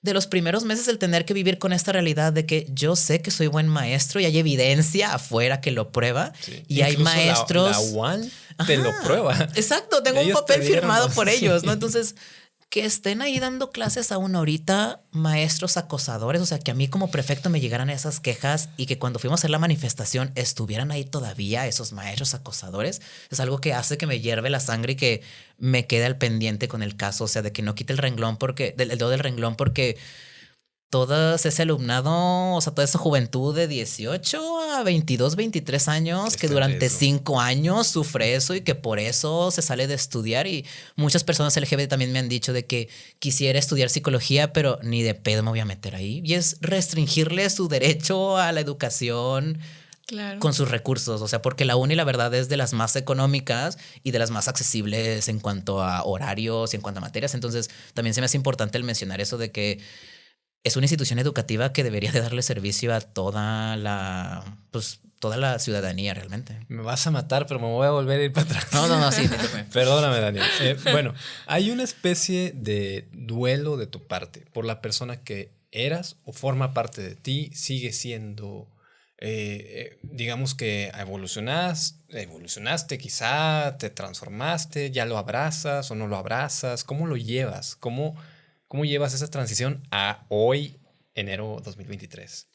de los primeros meses el tener que vivir con esta realidad de que yo sé que soy buen maestro y hay evidencia afuera que lo prueba. Y hay maestros... La UAN te lo prueba. Exacto, tengo un papel firmado por ellos, ¿no? Entonces, que estén ahí dando clases aún ahorita maestros acosadores, o sea, que a mí como prefecto me llegaran esas quejas y que cuando fuimos a hacer la manifestación estuvieran ahí todavía esos maestros acosadores, es algo que hace que me hierve la sangre y que me quede al pendiente con el caso, o sea, de que no quite el renglón el dedo del renglón, porque todo ese alumnado, o sea, toda esa juventud de 18 a 22, 23 años que durante 5 años sufre eso y que por eso se sale de estudiar, y muchas personas LGBT también me han dicho de que quisiera estudiar psicología, pero ni de pedo me voy a meter ahí, y es restringirle su derecho a la educación. Claro. Con sus recursos, o sea, porque la uni la verdad es de las más económicas y de las más accesibles en cuanto a horarios y en cuanto a materias, entonces también se me hace importante el mencionar eso de que es una institución educativa que debería de darle servicio a toda la ciudadanía realmente. Me vas a matar, pero me voy a volver a ir para atrás. No, sí. Perdóname, Daniel. Bueno, hay una especie de duelo de tu parte por la persona que eras o forma parte de ti, sigue siendo... digamos que evolucionaste quizá, te transformaste, ya lo abrazas o no lo abrazas. ¿Cómo lo llevas? ¿Cómo llevas esa transición a hoy, enero 2023?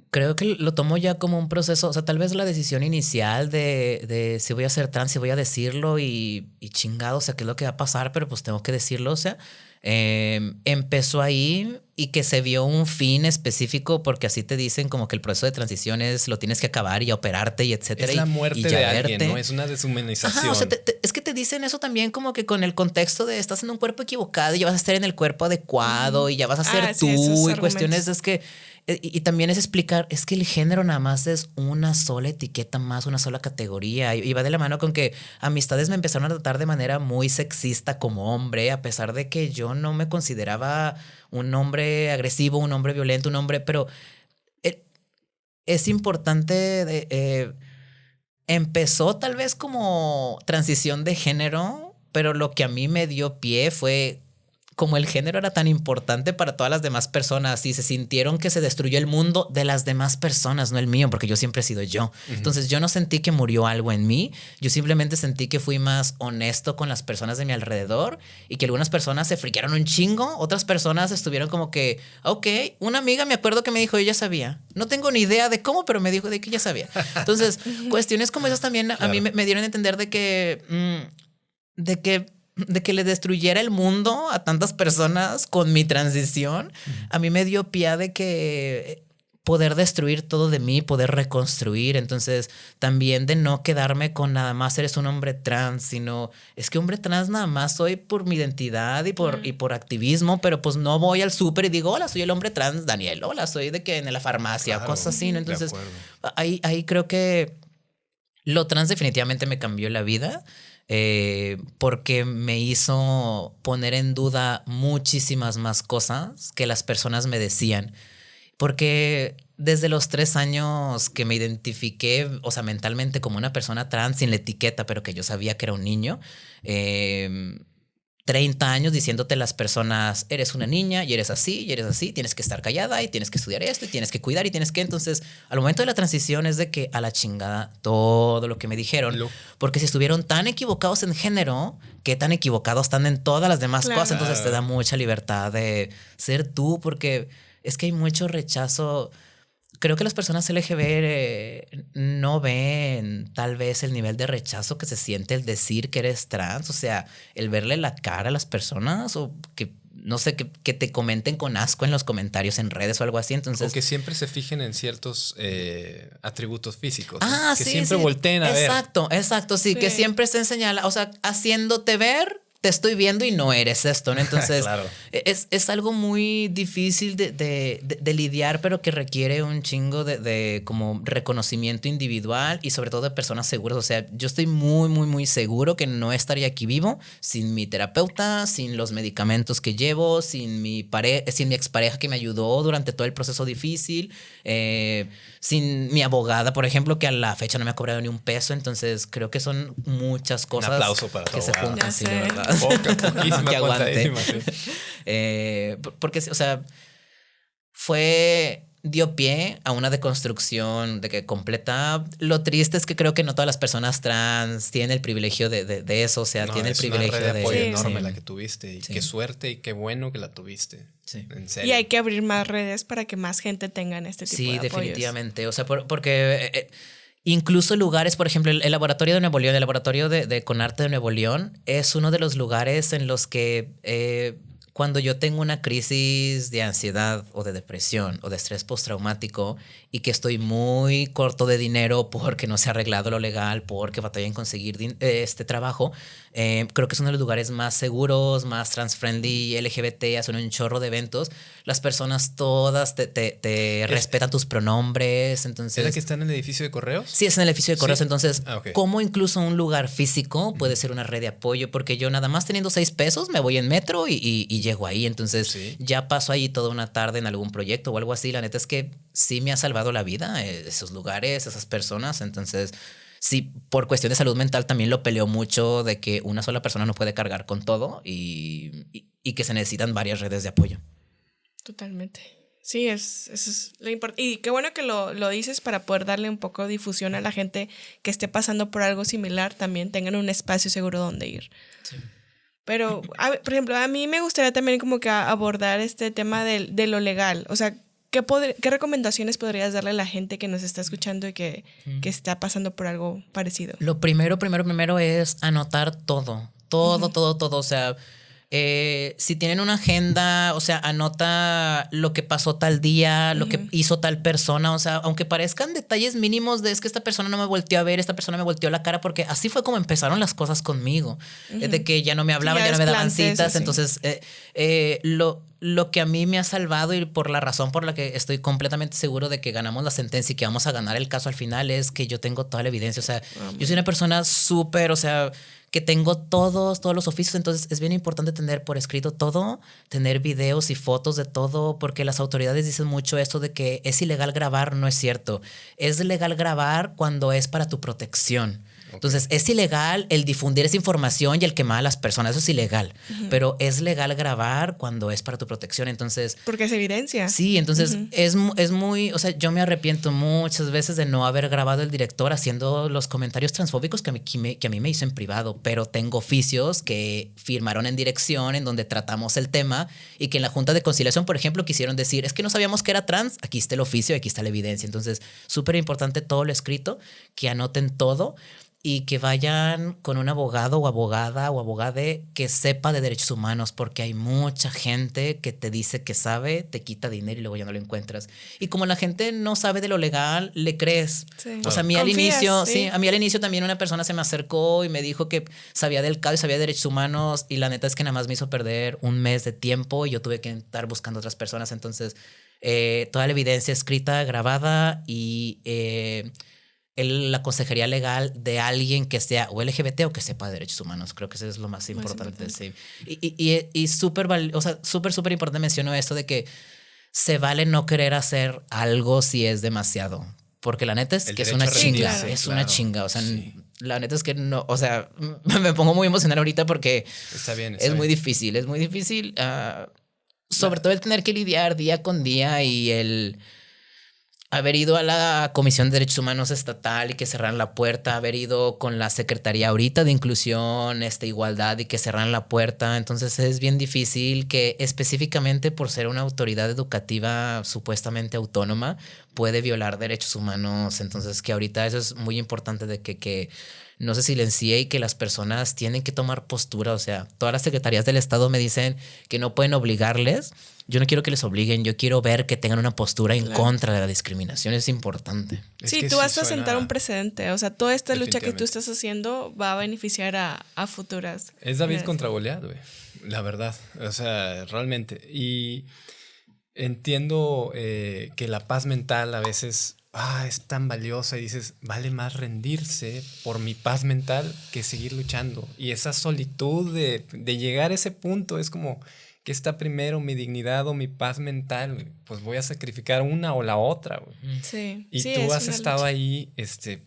Creo que lo tomo ya como un proceso, o sea, tal vez la decisión inicial de si voy a ser trans, si voy a decirlo y chingado, o sea, qué es lo que va a pasar, pero pues tengo que decirlo, o sea, empezó ahí y que se vio un fin específico porque así te dicen como que el proceso de transición es lo tienes que acabar y operarte y etcétera. Es la muerte de alguien, ¿no? Es una deshumanización. Ajá, o sea, es que te dicen eso también como que con el contexto de estás en un cuerpo equivocado y ya vas a estar en el cuerpo adecuado y ya vas a ser tú y cuestiones es que y también es explicar, es que el género nada más es una sola etiqueta más, una sola categoría. Y va de la mano con que amistades me empezaron a tratar de manera muy sexista como hombre, a pesar de que yo no me consideraba un hombre agresivo, un hombre violento, un hombre, pero es importante, empezó tal vez como transición de género, pero lo que a mí me dio pie fue como el género era tan importante para todas las demás personas y se sintieron que se destruyó el mundo de las demás personas, no el mío, porque yo siempre he sido yo. Entonces yo no sentí que murió algo en mí, yo simplemente sentí que fui más honesto con las personas de mi alrededor y que algunas personas se friquearon un chingo, otras personas estuvieron como que, ok, una amiga me acuerdo que me dijo, yo ya sabía, no tengo ni idea de cómo, pero me dijo de que ya sabía. Entonces cuestiones como esas también a mí me dieron a entender de que le destruyera el mundo a tantas personas con mi transición, a mí me dio pie de que poder destruir todo de mí, poder reconstruir. Entonces, también de no quedarme con nada más eres un hombre trans, sino es que hombre trans nada más soy por mi identidad y por activismo, pero pues no voy al súper y digo, hola, soy el hombre trans Daniel, hola, soy de que en la farmacia, claro, cosas así, ¿no? Entonces, ahí creo que lo trans definitivamente me cambió la vida. Porque me hizo poner en duda muchísimas más cosas que las personas me decían. Porque desde los 3 años que me identifiqué, o sea, mentalmente como una persona trans sin la etiqueta, pero que yo sabía que era un niño, 30 años diciéndote las personas, eres una niña y eres así, tienes que estar callada y tienes que estudiar esto y tienes que cuidar y tienes que... Entonces, al momento de la transición es de que a la chingada todo lo que me dijeron, porque si estuvieron tan equivocados en género, qué tan equivocados están en todas las demás cosas, entonces te da mucha libertad de ser tú, porque es que hay mucho rechazo. Creo que las personas LGBT no ven tal vez el nivel de rechazo que se siente el decir que eres trans, o sea, el verle la cara a las personas o que, no sé, que te comenten con asco en los comentarios en redes o algo así. Entonces, o que siempre se fijen en ciertos atributos físicos. Ah, que sí, siempre sí, volteen a ver. Exacto, sí, que siempre estén señalando, o sea, haciéndote ver. Te estoy viendo y no eres esto, ¿no? Entonces, claro. es algo muy difícil de lidiar, pero que requiere un chingo de como reconocimiento individual y sobre todo de personas seguras. O sea, yo estoy muy, muy, muy seguro que no estaría aquí vivo sin mi terapeuta, sin los medicamentos que llevo, sin mi expareja que me ayudó durante todo el proceso difícil, sin mi abogada, por ejemplo, que a la fecha no me ha cobrado ni un peso. Entonces, creo que son muchas cosas un aplauso para que se juntan, sí, de verdad. Poquísima que aguante. Sí. Porque, o sea, dio pie a una deconstrucción de que completa. Lo triste es que creo que no todas las personas trans tienen el privilegio de eso, o sea, tienen el privilegio de apoyo enorme sí. la que tuviste y qué suerte y qué bueno que la tuviste. Sí. En serio. Y hay que abrir más redes para que más gente tenga este tipo de apoyos. Sí, definitivamente, o sea, porque incluso lugares, por ejemplo, el laboratorio de Nuevo León, el laboratorio de Conarte de Nuevo León es uno de los lugares en los que cuando yo tengo una crisis de ansiedad o de depresión o de estrés postraumático y que estoy muy corto de dinero porque no se ha arreglado lo legal, porque batalla en conseguir este trabajo, creo que es uno de los lugares más seguros, más trans-friendly, LGBT, hacen un chorro de eventos. Las personas todas te respetan tus pronombres. Entonces, ¿Es la que está en el edificio de correos? Sí, es en el edificio de correos. ¿Sí? Entonces, okay. ¿cómo incluso un lugar físico puede ser una red de apoyo? Porque yo nada más teniendo 6 pesos me voy en metro y llego ahí. Entonces, ya paso ahí toda una tarde en algún proyecto o algo así. La neta es que sí me ha salvado la vida esos lugares, esas personas. Entonces, sí, por cuestión de salud mental también lo peleo mucho de que una sola persona no puede cargar con todo y que se necesitan varias redes de apoyo. Totalmente. Sí, eso es lo importante. Y qué bueno que lo dices para poder darle un poco de difusión a la gente que esté pasando por algo similar, también tengan un espacio seguro donde ir. Sí. Pero, por ejemplo, a mí me gustaría también como que abordar este tema de lo legal. O sea, ¿qué recomendaciones podrías darle a la gente que nos está escuchando y que está pasando por algo parecido? Lo primero es anotar todo. Todo. O sea, Si tienen una agenda, o sea, anota lo que pasó tal día, lo que hizo tal persona, o sea, aunque parezcan detalles mínimos de es que esta persona no me volteó a ver, esta persona me volteó la cara, porque así fue como empezaron las cosas conmigo, de que ya no me hablaban, ya no me daban citas, entonces lo que a mí me ha salvado y por la razón por la que estoy completamente seguro de que ganamos la sentencia y que vamos a ganar el caso al final es que yo tengo toda la evidencia, o sea, yo soy una persona súper, o sea, que tengo todos los oficios, entonces es bien importante tener por escrito todo, tener videos y fotos de todo, porque las autoridades dicen mucho esto de que es ilegal grabar, no es cierto. Es legal grabar cuando es para tu protección. Entonces, es ilegal el difundir esa información y el quemar a las personas, eso es ilegal, pero es legal grabar cuando es para tu protección, entonces... Porque es evidencia. Sí, entonces es muy, o sea, yo me arrepiento muchas veces de no haber grabado el director haciendo los comentarios transfóbicos que a mí me hizo en privado, pero tengo oficios que firmaron en dirección en donde tratamos el tema y que en la Junta de Conciliación, por ejemplo, quisieron decir, es que no sabíamos que era trans, aquí está el oficio, aquí está la evidencia, entonces súper importante todo lo escrito, que anoten todo. Y que vayan con un abogado o abogada o abogade que sepa de derechos humanos, porque hay mucha gente que te dice que sabe, te quita dinero y luego ya no lo encuentras. Y como la gente no sabe de lo legal, le crees. Sí. O sea, a mí al inicio, a mí al inicio también una persona se me acercó y me dijo que sabía del caso y sabía de derechos humanos y la neta es que nada más me hizo perder un mes de tiempo y yo tuve que estar buscando otras personas. Entonces, toda la evidencia escrita, grabada y... la consejería legal de alguien que sea o LGBT o que sepa de derechos humanos. Creo que eso es lo más importante. Sí. Y súper importante menciono esto de que se vale no querer hacer algo si es demasiado. Porque la neta es que es una chinga. Claro. Es una chinga. O sea, la neta es que no, o sea, me pongo muy emocional ahorita porque está bien. Muy difícil. Es muy difícil. Sobre todo el tener que lidiar día con día y el... haber ido a la Comisión de Derechos Humanos Estatal y que cerraran la puerta, haber ido con la Secretaría ahorita de Inclusión, Igualdad y que cerraran la puerta. Entonces es bien difícil que específicamente por ser una autoridad educativa supuestamente autónoma puede violar derechos humanos. Entonces que ahorita eso es muy importante de que no se silencie y que las personas tienen que tomar postura. O sea, todas las secretarías del Estado me dicen que no pueden obligarles. Yo no quiero que les obliguen, yo quiero ver que tengan una postura en contra de la discriminación, es importante. Sí, tú vas a sentar un precedente, o sea, toda esta lucha que tú estás haciendo va a beneficiar a futuras. Es David contra Goliat, güey, la verdad, o sea, realmente. Y entiendo que la paz mental a veces es tan valiosa y dices, vale más rendirse por mi paz mental que seguir luchando. Y esa solitud de llegar a ese punto es como... ¿qué está primero, mi dignidad o mi paz mental? Pues voy a sacrificar una o la otra. Sí. Y tú has estado ahí,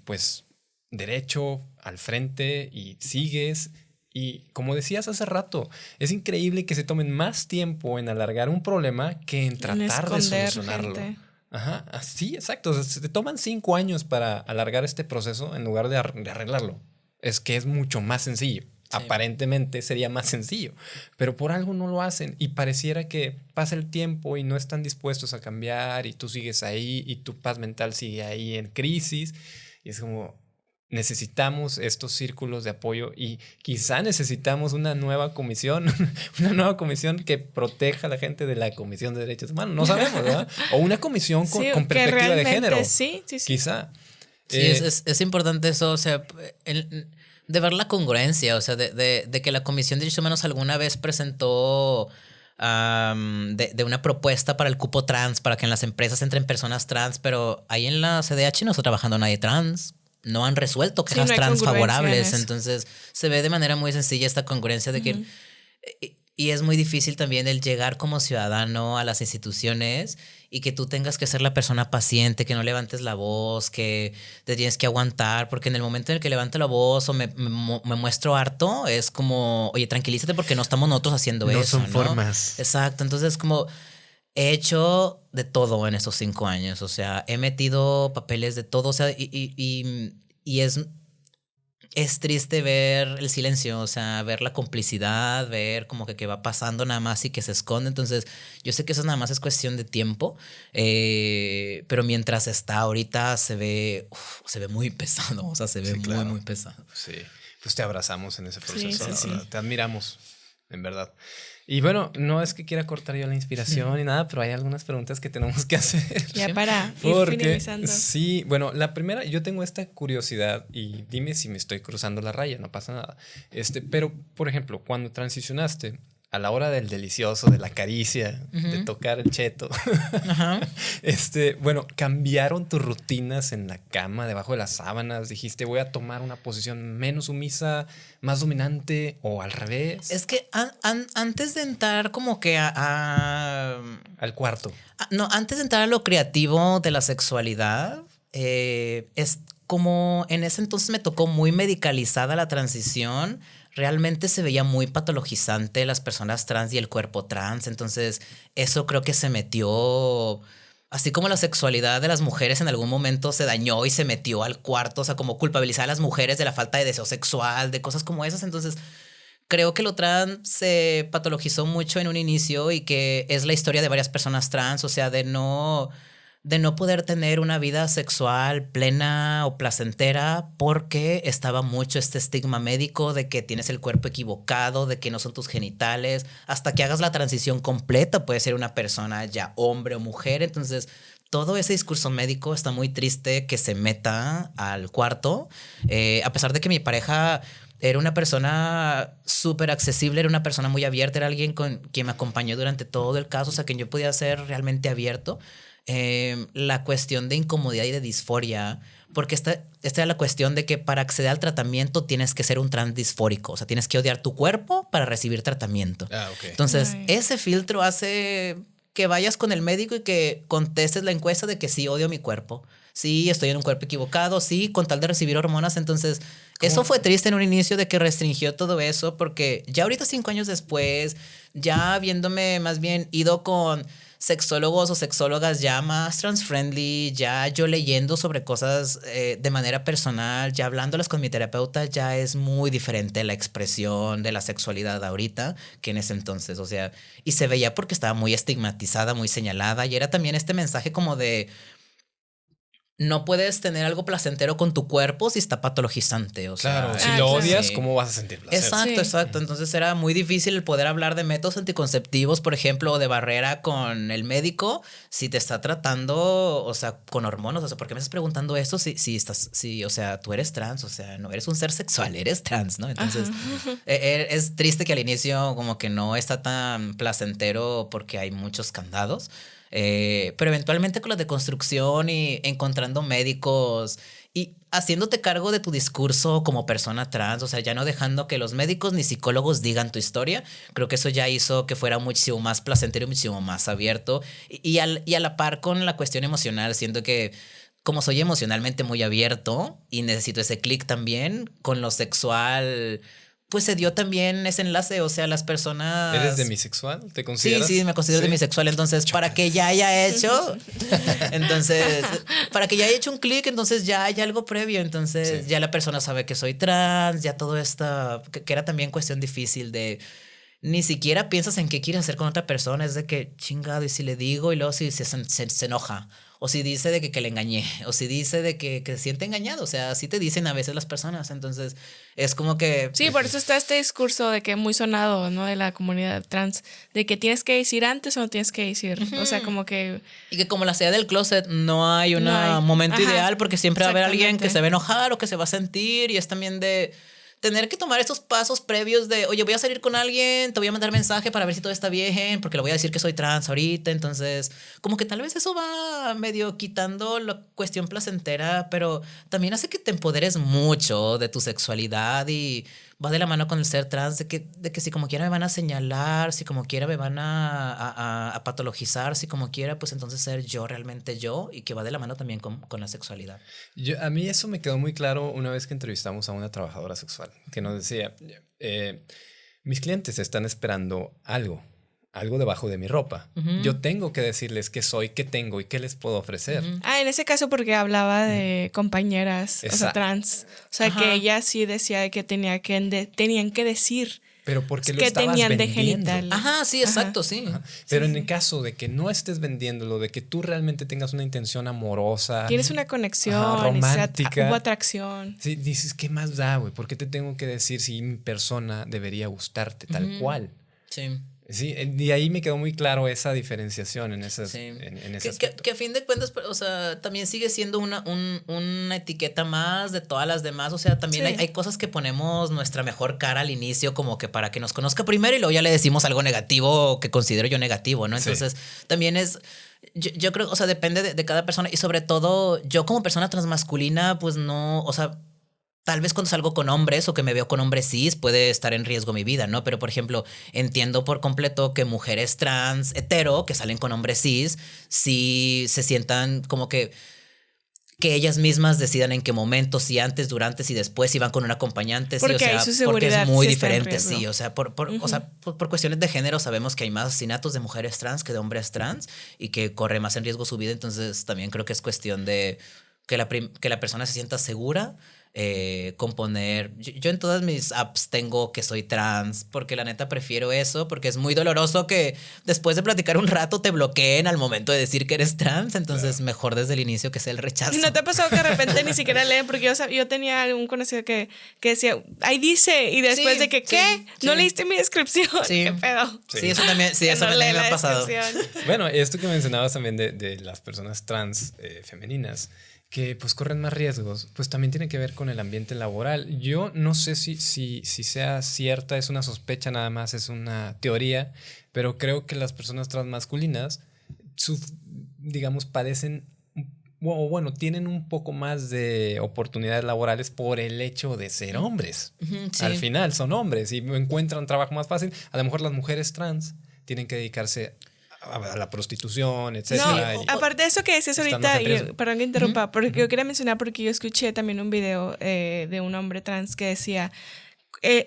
pues, derecho, al frente y sigues. Y como decías hace rato, es increíble que se tomen más tiempo en alargar un problema que en tratar de solucionarlo. Gente. Ajá, sí, exacto. O sea, se te toman 5 años para alargar este proceso en lugar de arreglarlo. Es que es mucho más sencillo. Sí. Aparentemente sería más sencillo, pero por algo no lo hacen y pareciera que pasa el tiempo y no están dispuestos a cambiar y tú sigues ahí y tu paz mental sigue ahí en crisis y es como necesitamos estos círculos de apoyo y quizá necesitamos una nueva comisión que proteja a la gente de la Comisión de Derechos Humanos, no sabemos, ¿verdad? O una comisión con perspectiva de género, sí. Quizá. Sí, es importante eso, o sea, de ver la congruencia, o sea, de que la Comisión de Derechos Humanos alguna vez presentó de una propuesta para el cupo trans, para que en las empresas entren personas trans, pero ahí en la CDH no está trabajando nadie trans, no han resuelto quejas trans favorables, entonces se ve de manera muy sencilla esta congruencia de que... Y es muy difícil también el llegar como ciudadano a las instituciones y que tú tengas que ser la persona paciente, que no levantes la voz, que te tienes que aguantar, porque en el momento en el que levanto la voz o me muestro harto, es como, oye, tranquilízate porque no estamos nosotros haciendo eso. No son formas. Exacto, entonces como he hecho de todo en estos 5 años, o sea, he metido papeles de todo, o sea, y es triste ver el silencio, o sea, ver la complicidad, ver como que va pasando nada más y que se esconde. Entonces, yo sé que eso nada más es cuestión de tiempo, pero mientras está ahorita se ve muy pesado, o sea, se ve muy pesado. Sí, pues te abrazamos en ese proceso, sí. Te admiramos. en verdad. Y bueno, no es que quiera cortar yo la inspiración ni nada, pero hay algunas preguntas que tenemos que hacer. Ya para ir finalizando. Sí, bueno, la primera, yo tengo esta curiosidad y dime si me estoy cruzando la raya, no pasa nada. Pero, por ejemplo, cuando transicionaste, a la hora del delicioso, de la caricia, de tocar el cheto, bueno, ¿cambiaron tus rutinas en la cama, debajo de las sábanas? Dijiste, voy a tomar una posición menos sumisa, más dominante, o al revés. Es que antes de entrar como que al cuarto. No, antes de entrar a lo creativo de la sexualidad, es como en ese entonces me tocó muy medicalizada la transición. Realmente se veía muy patologizante las personas trans y el cuerpo trans. Entonces, eso creo que se metió, así como la sexualidad de las mujeres en algún momento se dañó y se metió al cuarto, o sea, como culpabilizar a las mujeres de la falta de deseo sexual, de cosas como esas. Entonces, creo que lo trans se patologizó mucho en un inicio y que es la historia de varias personas trans, o sea, de no poder tener una vida sexual plena o placentera porque estaba mucho este estigma médico de que tienes el cuerpo equivocado, de que no son tus genitales. Hasta que hagas la transición completa puedes ser una persona ya hombre o mujer. Entonces, todo ese discurso médico está muy triste que se meta al cuarto. A pesar de que mi pareja era una persona súper accesible, era una persona muy abierta, era alguien con quien me acompañó durante todo el caso, o sea, que yo podía ser realmente abierto. La cuestión de incomodidad y de disforia, porque esta era la cuestión de que para acceder al tratamiento tienes que ser un trans disfórico, o sea, tienes que odiar tu cuerpo para recibir tratamiento. Okay. Entonces, ese filtro hace que vayas con el médico y que contestes la encuesta de que sí odio mi cuerpo, sí estoy en un cuerpo equivocado, sí, con tal de recibir hormonas. Entonces, eso fue triste en un inicio de que restringió todo eso, porque ya ahorita 5 años después, ya habiéndome más bien ido con sexólogos o sexólogas ya más trans-friendly, ya yo leyendo sobre cosas de manera personal, ya hablándolas con mi terapeuta, ya es muy diferente la expresión de la sexualidad ahorita que en ese entonces, o sea, y se veía porque estaba muy estigmatizada, muy señalada, y era también este mensaje como de no puedes tener algo placentero con tu cuerpo si está patologizante. O claro, sea, si lo odias, ¿cómo vas a sentir placer? Exacto, sí. exacto. Entonces era muy difícil el poder hablar de métodos anticonceptivos, por ejemplo, o de barrera con el médico, si te está tratando, o sea, con hormonas. O sea, ¿por qué me estás preguntando esto? Si, o sea, tú eres trans, o sea, no eres un ser sexual, eres trans, ¿no? Entonces, es triste que al inicio como que no está tan placentero porque hay muchos candados. Pero eventualmente con la deconstrucción y encontrando médicos y haciéndote cargo de tu discurso como persona trans, o sea, ya no dejando que los médicos ni psicólogos digan tu historia, creo que eso ya hizo que fuera muchísimo más placentero y muchísimo más abierto y a la par con la cuestión emocional, siento que como soy emocionalmente muy abierto y necesito ese clic también con lo sexual, pues se dio también ese enlace, o sea, las personas... ¿Eres demisexual? ¿Te consideras? Sí, me considero demisexual, entonces para que ya haya hecho, para que ya haya hecho un clic, entonces ya hay algo previo, entonces ya la persona sabe que soy trans, ya todo esto, que era también cuestión difícil de... Ni siquiera piensas en qué quieres hacer con otra persona, es de que chingado, y si le digo y luego si se enoja, o si dice de que le engañé, o si dice de que se siente engañado, o sea, así te dicen a veces las personas, entonces es como que... Sí, por eso está este discurso de que muy sonado, ¿no? De la comunidad trans, de que tienes que decir antes o no tienes que decir, o sea, como que... Y que como la salida del closet no hay un momento ideal porque siempre va a haber alguien que se va a enojar o que se va a sentir y es también de... tener que tomar estos pasos previos de, oye, voy a salir con alguien, te voy a mandar mensaje para ver si todo está bien, porque le voy a decir que soy trans ahorita. Entonces, como que tal vez eso va medio quitando la cuestión placentera, pero también hace que te empoderes mucho de tu sexualidad y va de la mano con el ser trans, de que si como quiera me van a señalar, si como quiera me van a patologizar, si como quiera, pues entonces ser yo, realmente yo, y que va de la mano también con la sexualidad. A mí eso me quedó muy claro una vez que entrevistamos a una trabajadora sexual, que nos decía, mis clientes están esperando algo debajo de mi ropa. Yo tengo que decirles qué soy, qué tengo y qué les puedo ofrecer. En ese caso porque hablaba de compañeras, o sea, trans. O sea, que ella sí decía que tenían que decir pero porque lo que estabas tenían vendiendo. de genital. Ajá, sí, exacto, sí. Pero sí, en el caso de que no estés vendiéndolo, de que tú realmente tengas una intención amorosa, tienes una conexión, romántica, hubo atracción. Sí, dices, ¿qué más da, güey? ¿Por qué te tengo que decir si mi persona debería gustarte tal cual? Sí. Sí, y ahí me quedó muy claro esa diferenciación en ese, en ese aspecto. Que a fin de cuentas, o sea, también sigue siendo una etiqueta más de todas las demás. O sea, también hay cosas que ponemos nuestra mejor cara al inicio como que para que nos conozca primero y luego ya le decimos algo negativo que considero yo negativo, ¿no? Entonces, también es... Yo creo, o sea, depende de cada persona y sobre todo yo como persona transmasculina, pues no, o sea... Tal vez cuando salgo con hombres o que me veo con hombres cis puede estar en riesgo mi vida, ¿no? Pero, por ejemplo, entiendo por completo que mujeres trans hetero que salen con hombres cis sí se sientan como que ellas mismas decidan en qué momento, si antes, durante, si después, si van con un acompañante, porque sí, o sea, su porque es muy sí diferente, sí, o sea, o sea, por cuestiones de género sabemos que hay más asesinatos de mujeres trans que de hombres trans y que corre más en riesgo su vida, entonces también creo que es cuestión de que la persona se sienta segura. Componer. Yo en todas mis apps tengo que soy trans, porque la neta prefiero eso, porque es muy doloroso que después de platicar un rato te bloqueen al momento de decir que eres trans, entonces mejor desde el inicio que sea el rechazo. ¿No te ha pasado que de repente ni siquiera leen? Porque yo tenía un conocido que decía, ahí dice, y después de que, ¿qué? ¿No leíste mi descripción? ¿Qué pedo? Sí, eso también, eso también me ha pasado. Bueno, esto que mencionabas también de las personas trans femeninas, que pues corren más riesgos, pues también tiene que ver con el ambiente laboral. Yo no sé si sea cierta, es una sospecha nada más, es una teoría, pero creo que las personas transmasculinas, digamos, padecen, o bueno, tienen un poco más de oportunidades laborales por el hecho de ser hombres. Sí. Al final son hombres y encuentran trabajo más fácil. A lo mejor las mujeres trans tienen que dedicarse a la prostitución, etcétera. No, aparte de eso que decías ahorita, perdón que interrumpa, porque yo quería mencionar, porque yo escuché también un video de un hombre trans que decía,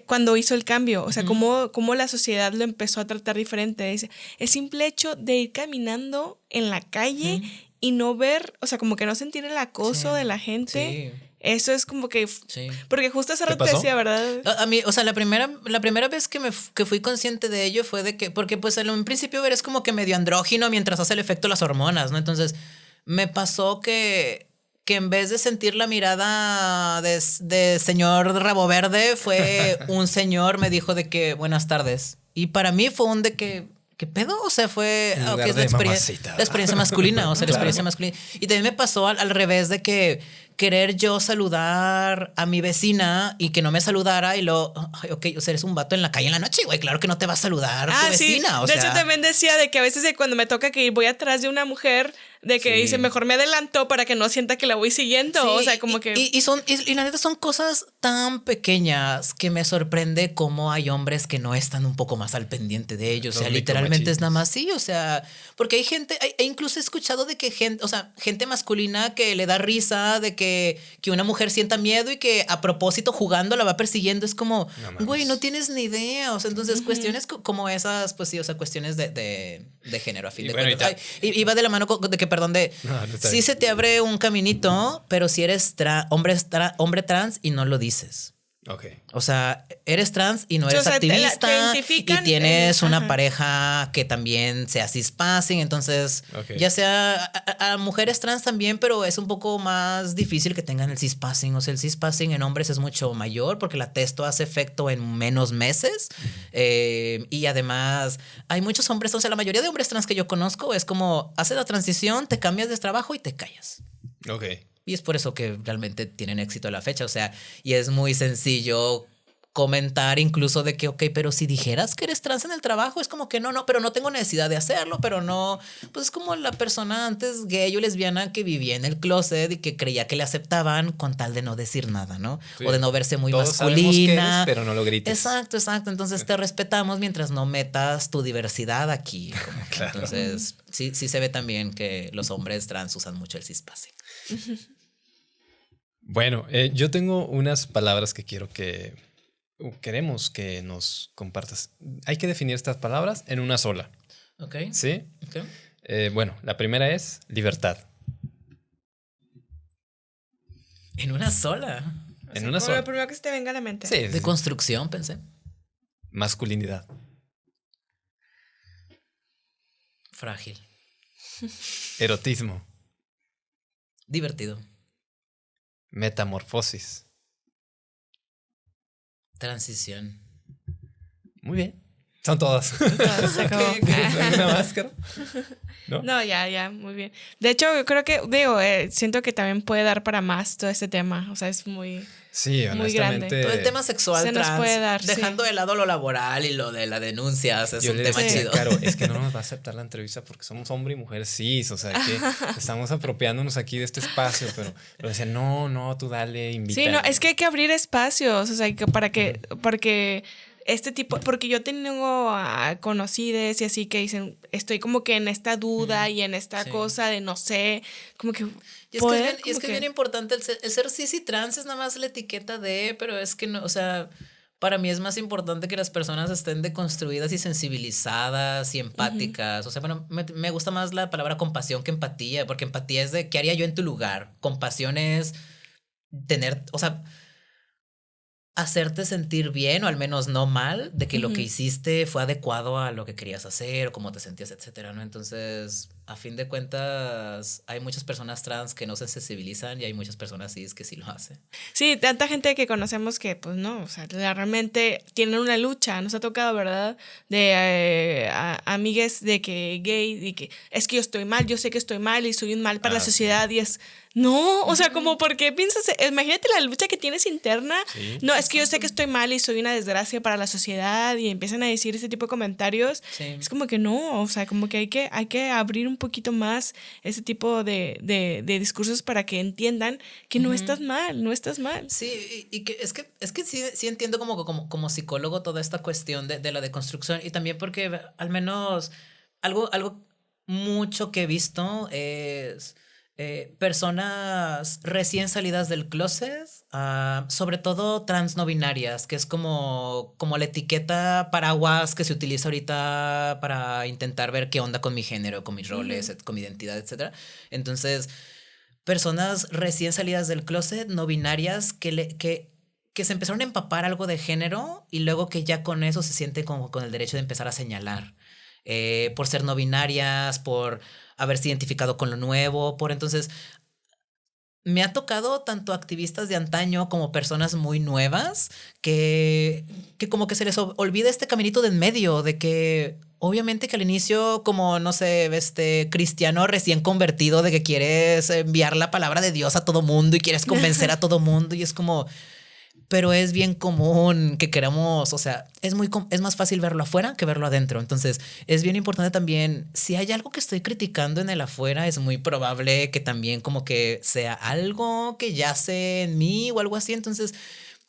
cuando hizo el cambio, o sea, cómo la sociedad lo empezó a tratar diferente. Dice, el simple hecho de ir caminando en la calle y no ver, o sea, como que no sentir el acoso de la gente. Sí. Eso es como que... Sí. Porque justo hace rato te decía, ¿verdad? A mí, o sea, la primera vez que fui consciente de ello fue de que... Porque pues en un principio eres como que medio andrógino mientras hace el efecto las hormonas, ¿no? Entonces me pasó que en vez de sentir la mirada de señor rabo verde, fue un señor me dijo de que buenas tardes. Y para mí fue un de que... ¿Qué pedo? O sea, fue okay, es la experiencia masculina. O sea, la experiencia masculina. Y también me pasó al revés de que querer yo saludar a mi vecina y que no me saludara y luego, ok, o sea, eres un vato en la calle en la noche, güey, claro que no te va a saludar tu vecina. Sí. O de hecho, también decía de que a veces cuando me toca que voy atrás de una mujer, de que dice, mejor me adelanto para que no sienta que la voy siguiendo. Sí, o sea, como que... Y la neta son cosas tan pequeñas que me sorprende cómo hay hombres que no están un poco más al pendiente de ellos. O sea, literalmente es nada más sí, o sea, porque hay gente, incluso he escuchado de que gente masculina que le da risa de que una mujer sienta miedo y que a propósito jugando la va persiguiendo. Es como, güey, no tienes ni idea. O sea, entonces cuestiones como esas, pues sí, o sea, cuestiones de género a fin de cuentas. Y va de la mano de que, perdón, sí se te abre un caminito, pero si eres hombre trans y no lo dices. Okay. O sea, eres trans y no eres activista y tienes una pareja que también sea cispassing, entonces ya sea a mujeres trans también, pero es un poco más difícil que tengan el cispassing. O sea, el cispassing en hombres es mucho mayor porque la testo hace efecto en menos meses y además hay muchos hombres, o sea, la mayoría de hombres trans que yo conozco es como haces la transición, te cambias de trabajo y te callas. Ok. Y es por eso que realmente tienen éxito a la fecha. O sea, y es muy sencillo comentar incluso de que, ok, pero si dijeras que eres trans en el trabajo, es como que no, pero no tengo necesidad de hacerlo, pero no. Pues es como la persona antes gay o lesbiana que vivía en el closet y que creía que le aceptaban con tal de no decir nada, ¿no? Sí. O de no verse muy todos masculina. Sabemos que eres, pero no lo grites. Exacto. Entonces te respetamos mientras no metas tu diversidad aquí. Claro. Entonces, sí se ve también que los hombres trans usan mucho el cispassing. Bueno, yo tengo unas palabras que queremos que nos compartas. Hay que definir estas palabras en una sola. Ok. ¿Sí? Okay. Bueno, la primera es libertad. ¿En una sola? En una sola. Lo primero que se te venga a la mente. Sí. De construcción, pensé. Masculinidad. Frágil. Erotismo. Divertido. Metamorfosis. Transición. Muy bien. Son todas. Se acabó. ¿Una máscara? No, ya, muy bien. De hecho, yo creo que, siento que también puede dar para más todo este tema. O sea, es muy... Sí, honestamente. Todo el tema sexual se nos trans, puede dar, dejando de lado lo laboral y lo de las denuncias, es un tema chido. Claro, es que no nos va a aceptar la entrevista porque somos hombre y mujer cis, o sea, que estamos apropiándonos aquí de este espacio, pero decía, no, tú dale, invita. Sí, no, es que hay que abrir espacios, o sea, porque este tipo, porque yo tengo conocides y así que dicen, estoy como que en esta duda y en esta cosa de no sé, como que... Y es que es bien importante el ser cis y trans es nada más la etiqueta de, pero es que no, o sea, para mí es más importante que las personas estén deconstruidas y sensibilizadas y empáticas. O sea, bueno, me gusta más la palabra compasión que empatía, porque empatía es de qué haría yo en tu lugar. Compasión es tener, o sea, hacerte sentir bien o al menos no mal de que lo que hiciste fue adecuado a lo que querías hacer o cómo te sentías, etcétera, ¿no? Entonces, a fin de cuentas, hay muchas personas trans que no se sensibilizan y hay muchas personas cis que sí lo hacen. Sí, tanta gente que conocemos que, pues no, o sea, realmente tienen una lucha. Nos ha tocado, ¿verdad? De amigues de que gay, y que es que yo estoy mal, yo sé que estoy mal y soy un mal para la sociedad y es... No, o sea, como porque piensas, imagínate la lucha que tienes interna. Sí. No, es que yo sé que estoy mal y soy una desgracia para la sociedad y empiezan a decir ese tipo de comentarios. Sí. Es como que no, o sea, como que hay que abrir un poquito más ese tipo de discursos para que entiendan que no estás mal, no estás mal. Sí, y que es que sí entiendo como psicólogo toda esta cuestión de la deconstrucción y también porque al menos algo mucho que he visto es... personas recién salidas del closet, sobre todo trans no binarias, que es como la etiqueta paraguas que se utiliza ahorita para intentar ver qué onda con mi género, con mis roles, con mi identidad, etc. Entonces, personas recién salidas del closet, no binarias, que se empezaron a empapar algo de género y luego que ya con eso se siente como con el derecho de empezar a señalar. Por ser no binarias, por haberse identificado con lo nuevo, entonces me ha tocado tanto activistas de antaño como personas muy nuevas que como que se les olvida este caminito de en medio, de que obviamente que al inicio como, no sé, cristiano recién convertido de que quieres enviar la palabra de Dios a todo mundo y quieres convencer a todo mundo y es como... Pero es bien común que queramos, o sea, es más fácil verlo afuera que verlo adentro. Entonces, es bien importante también, si hay algo que estoy criticando en el afuera, es muy probable que también como que sea algo que yace en mí o algo así. Entonces,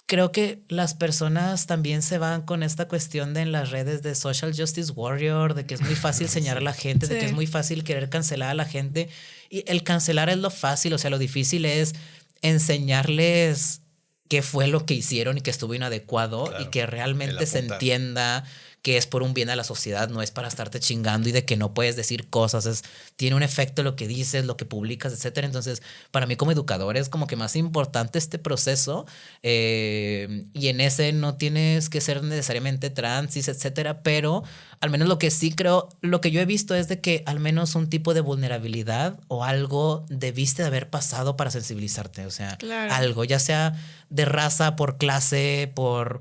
creo que las personas también se van con esta cuestión de en las redes de social justice warrior, de que es muy fácil señalar a la gente, de que es muy fácil querer cancelar a la gente. Y el cancelar es lo fácil, o sea, lo difícil es enseñarles qué fue lo que hicieron y que estuvo inadecuado, claro, y que realmente se entienda que es por un bien a la sociedad, no es para estarte chingando y de que no puedes decir cosas, tiene un efecto lo que dices, lo que publicas, etcétera. Entonces, para mí como educador es como que más importante este proceso y en ese no tienes que ser necesariamente trans, etcétera, pero al menos lo que sí creo, lo que yo he visto es de que al menos un tipo de vulnerabilidad o algo debiste de haber pasado para sensibilizarte, o sea, claro, algo, ya sea de raza, por clase, por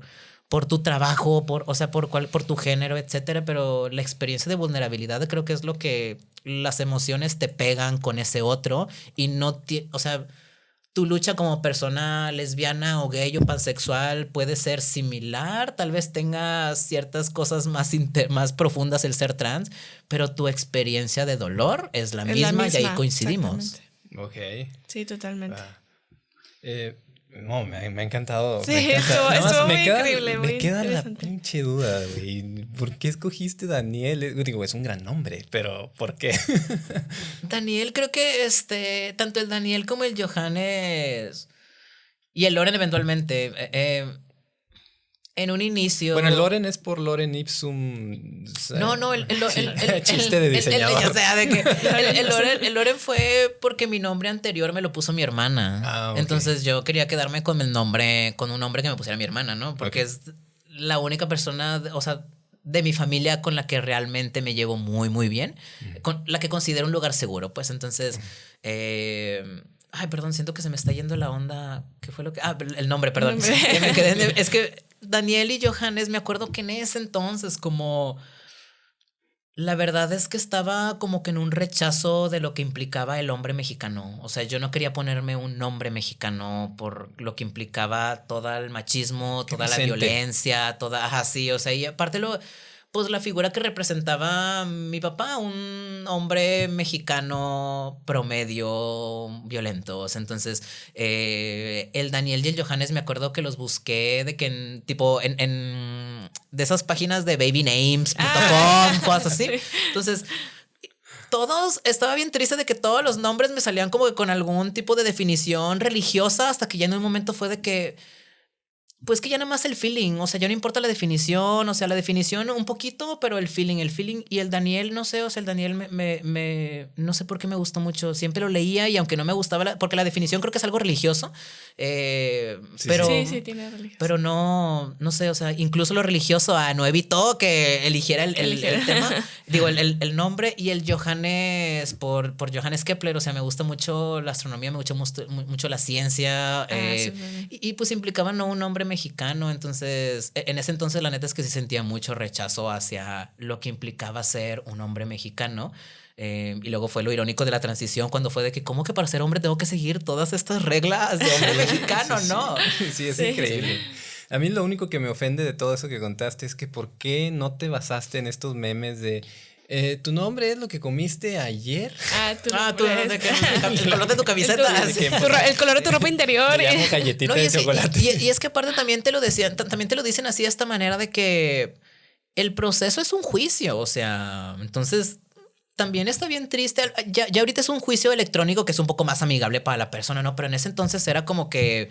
tu trabajo, por tu género, etcétera, pero la experiencia de vulnerabilidad creo que es lo que las emociones te pegan con ese otro y no, o sea, tu lucha como persona lesbiana o gay o pansexual puede ser similar, tal vez tengas ciertas cosas más profundas el ser trans, pero tu experiencia de dolor es la misma y ahí coincidimos. Ok. Sí, totalmente. No, me ha encantado. Sí, eso muy increíble. Me queda la pinche duda, güey. ¿Por qué escogiste Daniel? Digo, es un gran nombre, pero ¿por qué? Daniel, creo que tanto el Daniel como el Johannes y el Loren eventualmente. En un inicio... Bueno, el Loren es por Loren Ipsum. No, el chiste de diseñador. O sea, de que el Loren fue porque mi nombre anterior me lo puso mi hermana. Ah, okay. Entonces yo quería quedarme con un nombre que me pusiera mi hermana, ¿no? Porque es la única persona, o sea, de mi familia con la que realmente me llevo muy, muy bien. Con la que considero un lugar seguro, pues. Entonces... Ay, perdón, siento que se me está yendo la onda. ¿Qué fue lo que...? El nombre, perdón. Me quedé es que Daniel y Johannes, me acuerdo que en ese entonces como... La verdad es que estaba como que en un rechazo de lo que implicaba el hombre mexicano. O sea, yo no quería ponerme un nombre mexicano por lo que implicaba todo el machismo, toda la violencia, toda... Ajá, sí, o sea, y aparte pues la figura que representaba mi papá, un hombre mexicano promedio violento. O sea, entonces, el Daniel y el Johannes me acuerdo que los busqué de que en de esas páginas de babynames.com, cosas así. Sí. Entonces, todos, estaba bien triste de que todos los nombres me salían como que con algún tipo de definición religiosa, hasta que ya en un momento fue de que pues que ya nada más el feeling, o sea, ya no importa la definición, o sea, la definición un poquito, pero el feeling y el Daniel, no sé, o sea, el Daniel no sé por qué me gustó mucho, siempre lo leía y aunque no me gustaba, porque la definición creo que es algo religioso, pero sí, tiene religioso. Pero no sé, o sea, incluso lo religioso no evitó que eligiera el tema, digo, el nombre, y el Johannes por Johannes Kepler, o sea, me gusta mucho la astronomía, me gusta mucho la ciencia, y pues implicaba no un nombre mexicano, entonces en ese entonces la neta es que sí sentía mucho rechazo hacia lo que implicaba ser un hombre mexicano. Y luego fue lo irónico de la transición cuando fue de que ¿cómo que para ser hombre tengo que seguir todas estas reglas de hombre mexicano? No. Sí, es increíble. A mí lo único que me ofende de todo eso que contaste es que ¿por qué no te basaste en estos memes de ¿tu nombre es lo que comiste ayer? El color de tu camiseta. El color de tu ropa interior. Me llamo galletita de chocolate. Y es que aparte también te lo decían, también te lo dicen así de esta manera de que el proceso es un juicio, o sea, entonces también está bien triste. Ya ahorita es un juicio electrónico que es un poco más amigable para la persona, ¿no? Pero en ese entonces era como que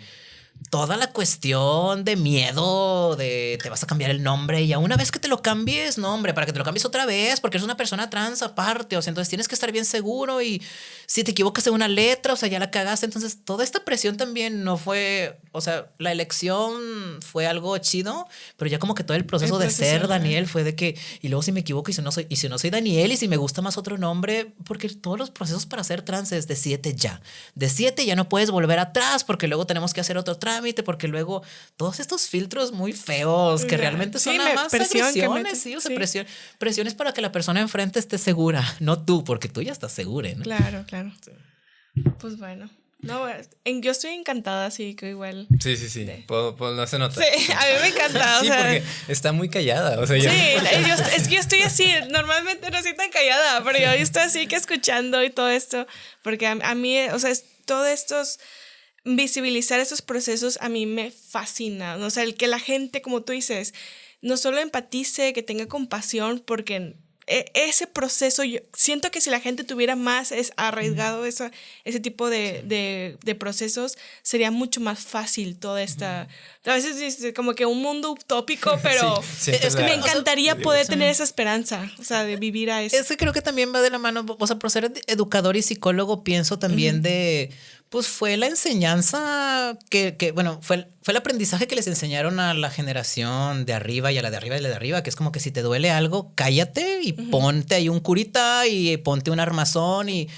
toda la cuestión de miedo de te vas a cambiar el nombre y a una vez que te lo cambies, no, hombre, para que te lo cambies otra vez porque eres una persona trans aparte, o sea, entonces tienes que estar bien seguro y si te equivocas en una letra, o sea, ya la cagaste, entonces toda esta presión también no fue, o sea, la elección fue algo chido, pero ya como que todo el proceso de ser Daniel fue de que, y luego si me equivoco y si no soy Daniel y si me gusta más otro nombre, porque todos los procesos para ser trans es de 7 ya no puedes volver atrás porque luego tenemos que hacer otro trámite, porque luego todos estos filtros muy feos que realmente son nada más agresiones, sí, o sea, presiones para que la persona enfrente esté segura, no tú, porque tú ya estás segura, ¿no? Claro. Sí. Pues bueno. No, yo estoy encantada, así que igual. Sí. No se nota. Sí, a mí me encanta. Sí, porque está muy callada. O sea, sí, es que yo estoy así. Normalmente no soy tan callada, pero yo estoy así que escuchando y todo esto. Porque a mí, o sea, todo estos. Visibilizar esos procesos a mí me fascina. O sea, el que la gente, como tú dices, no solo empatice, que tenga compasión, porque ese proceso, yo siento que si la gente tuviera más arriesgado ese tipo de procesos, sería mucho más fácil toda esta... A veces es como que un mundo utópico, pero es que me encantaría poder tener esa esperanza, o sea, de vivir a eso. Es que creo que también va de la mano, o sea, por ser educador y psicólogo, pienso también pues fue la enseñanza bueno, fue el aprendizaje que les enseñaron a la generación de arriba y a la de arriba y a la de arriba, que es como que si te duele algo, cállate y ponte ahí un curita y ponte un armazón y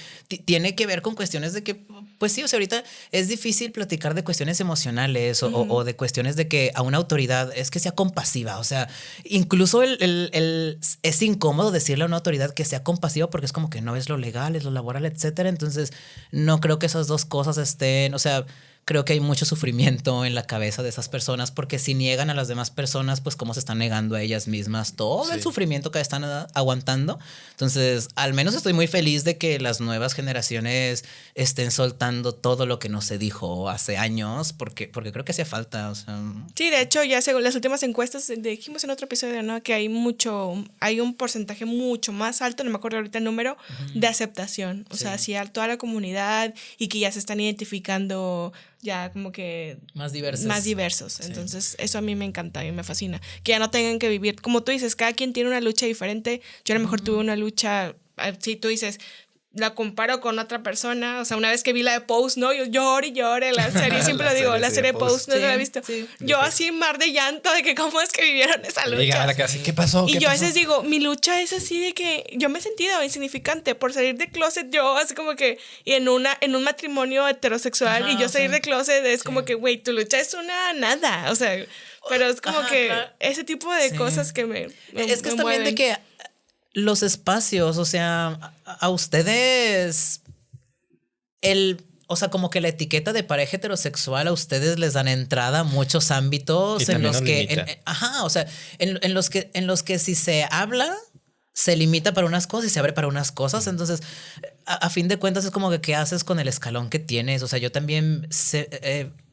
tiene que ver con cuestiones de que, pues sí, o sea, ahorita es difícil platicar de cuestiones emocionales o de cuestiones de que a una autoridad es que sea compasiva, o sea, incluso es incómodo decirle a una autoridad que sea compasiva porque es como que no es lo legal, es lo laboral, etcétera, entonces no creo que esas dos cosas estén, o sea, creo que hay mucho sufrimiento en la cabeza de esas personas porque si niegan a las demás personas, pues cómo se están negando a ellas mismas todo el sufrimiento que están aguantando. Entonces, al menos estoy muy feliz de que las nuevas generaciones estén soltando todo lo que no se dijo hace años porque creo que hacía falta. O sea. Sí, de hecho, ya según las últimas encuestas, dijimos en otro episodio, ¿no? Que hay un porcentaje mucho más alto, no me acuerdo ahorita el número, de aceptación. O sea, hacia toda la comunidad y que ya se están identificando ya como que más diversos. Entonces eso a mí me encanta y me fascina, que ya no tengan que vivir, como tú dices, cada quien tiene una lucha diferente. Yo a lo mejor tuve una lucha, si tú dices, la comparo con otra persona, o sea, una vez que vi la de Pose, ¿no? Yo lloré la serie, siempre lo digo, la serie de Pose, no la he visto. Sí. Yo así mar de llanto de que cómo es que vivieron esa lucha. Llegan a la casa, ¿qué pasó? Y yo a veces digo, mi lucha es así de que yo me he sentido insignificante por salir de closet, yo así como que, y en un matrimonio heterosexual, y yo salir de closet es como que, güey, tu lucha es una nada, o sea... pero es como que ese tipo de cosas que me es que es también de que los espacios, o sea, a ustedes o sea, como que la etiqueta de pareja heterosexual a ustedes les dan entrada a muchos ámbitos en los que o sea, en los que si se habla se limita para unas cosas y se abre para unas cosas. Entonces, a fin de cuentas es como que qué haces con el escalón que tienes. O sea, yo también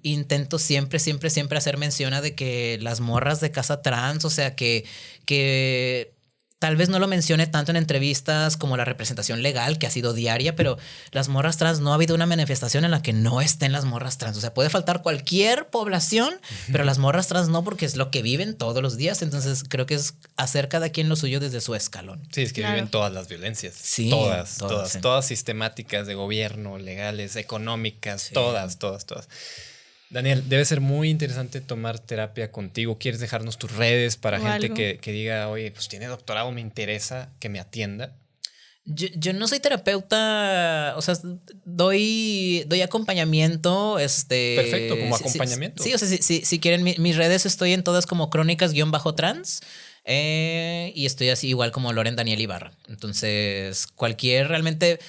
intento siempre hacer mención a de que las morras de casa trans, o sea, que tal vez no lo mencione tanto en entrevistas como la representación legal, que ha sido diaria, pero las morras trans, no ha habido una manifestación en la que no estén las morras trans. O sea, puede faltar cualquier población, pero las morras trans no, porque es lo que viven todos los días. Entonces, creo que es hacer cada quien lo suyo desde su escalón. Sí, es que viven todas las violencias. Sí, todas sistemáticas de gobierno, legales, económicas, todas. Daniel, debe ser muy interesante tomar terapia contigo. ¿Quieres dejarnos tus redes para gente que diga, oye, pues tiene doctorado, me interesa que me atienda? Yo no soy terapeuta, o sea, doy acompañamiento. Perfecto, como acompañamiento. Sí, o sea, si quieren mis redes, estoy en todas como crónicas-trans. Y estoy así igual como Loren Daniel Ibarra. Entonces, realmente...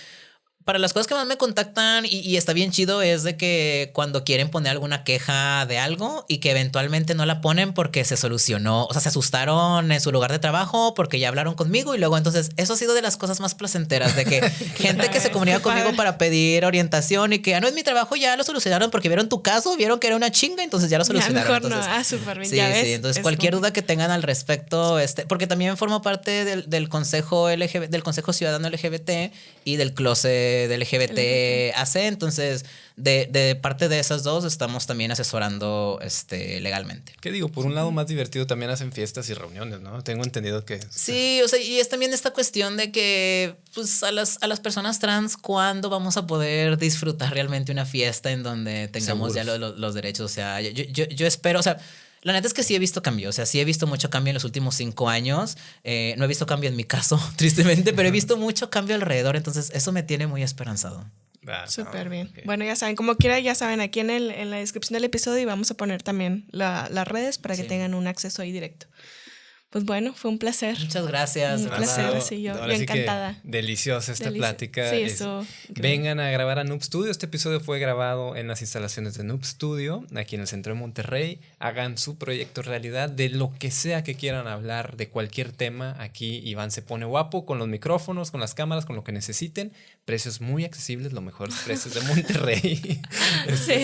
Para las cosas que más me contactan y está bien chido es de que cuando quieren poner alguna queja de algo y que eventualmente no la ponen porque se solucionó, o sea, se asustaron en su lugar de trabajo porque ya hablaron conmigo y luego entonces eso ha sido de las cosas más placenteras, de que gente que se comunica conmigo para pedir orientación y que no es mi trabajo, ya lo solucionaron porque vieron tu caso, vieron que era una chinga, entonces ya lo solucionaron. Ya mejor entonces, súper bien. Sí, entonces cualquier duda que tengan al respecto, porque también formo parte del Consejo del Consejo Ciudadano LGBT y del closet del LGBT AC, entonces de parte de esas dos estamos también asesorando legalmente. ¿Qué digo? Por un lado más divertido también hacen fiestas y reuniones, ¿no? Tengo entendido que... Sí, o sea, y es también esta cuestión de que pues a las personas trans, ¿cuándo vamos a poder disfrutar realmente una fiesta en donde tengamos ya los derechos? O sea, yo espero, o sea... La neta es que sí he visto cambio, o sea, sí he visto mucho cambio en los últimos 5 años. No he visto cambio en mi caso, tristemente, pero he visto mucho cambio alrededor, entonces eso me tiene muy esperanzado. Súper bien. Okay. Bueno, ya saben, como quiera, ya saben, aquí en la descripción del episodio y vamos a poner también las redes para que tengan un acceso ahí directo. Pues bueno, fue un placer. Muchas gracias. Un placer, sí, yo encantada. Deliciosa esta plática. Sí, eso. Vengan a grabar a Noob Studio. Este episodio fue grabado en las instalaciones de Noob Studio, aquí en el centro de Monterrey. Hagan su proyecto realidad de lo que sea que quieran hablar, de cualquier tema. Aquí Iván se pone guapo con los micrófonos, con las cámaras, con lo que necesiten. Precios muy accesibles, los mejores precios de Monterrey.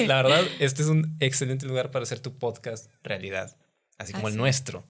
La verdad, este es un excelente lugar para hacer tu podcast realidad, así como el nuestro.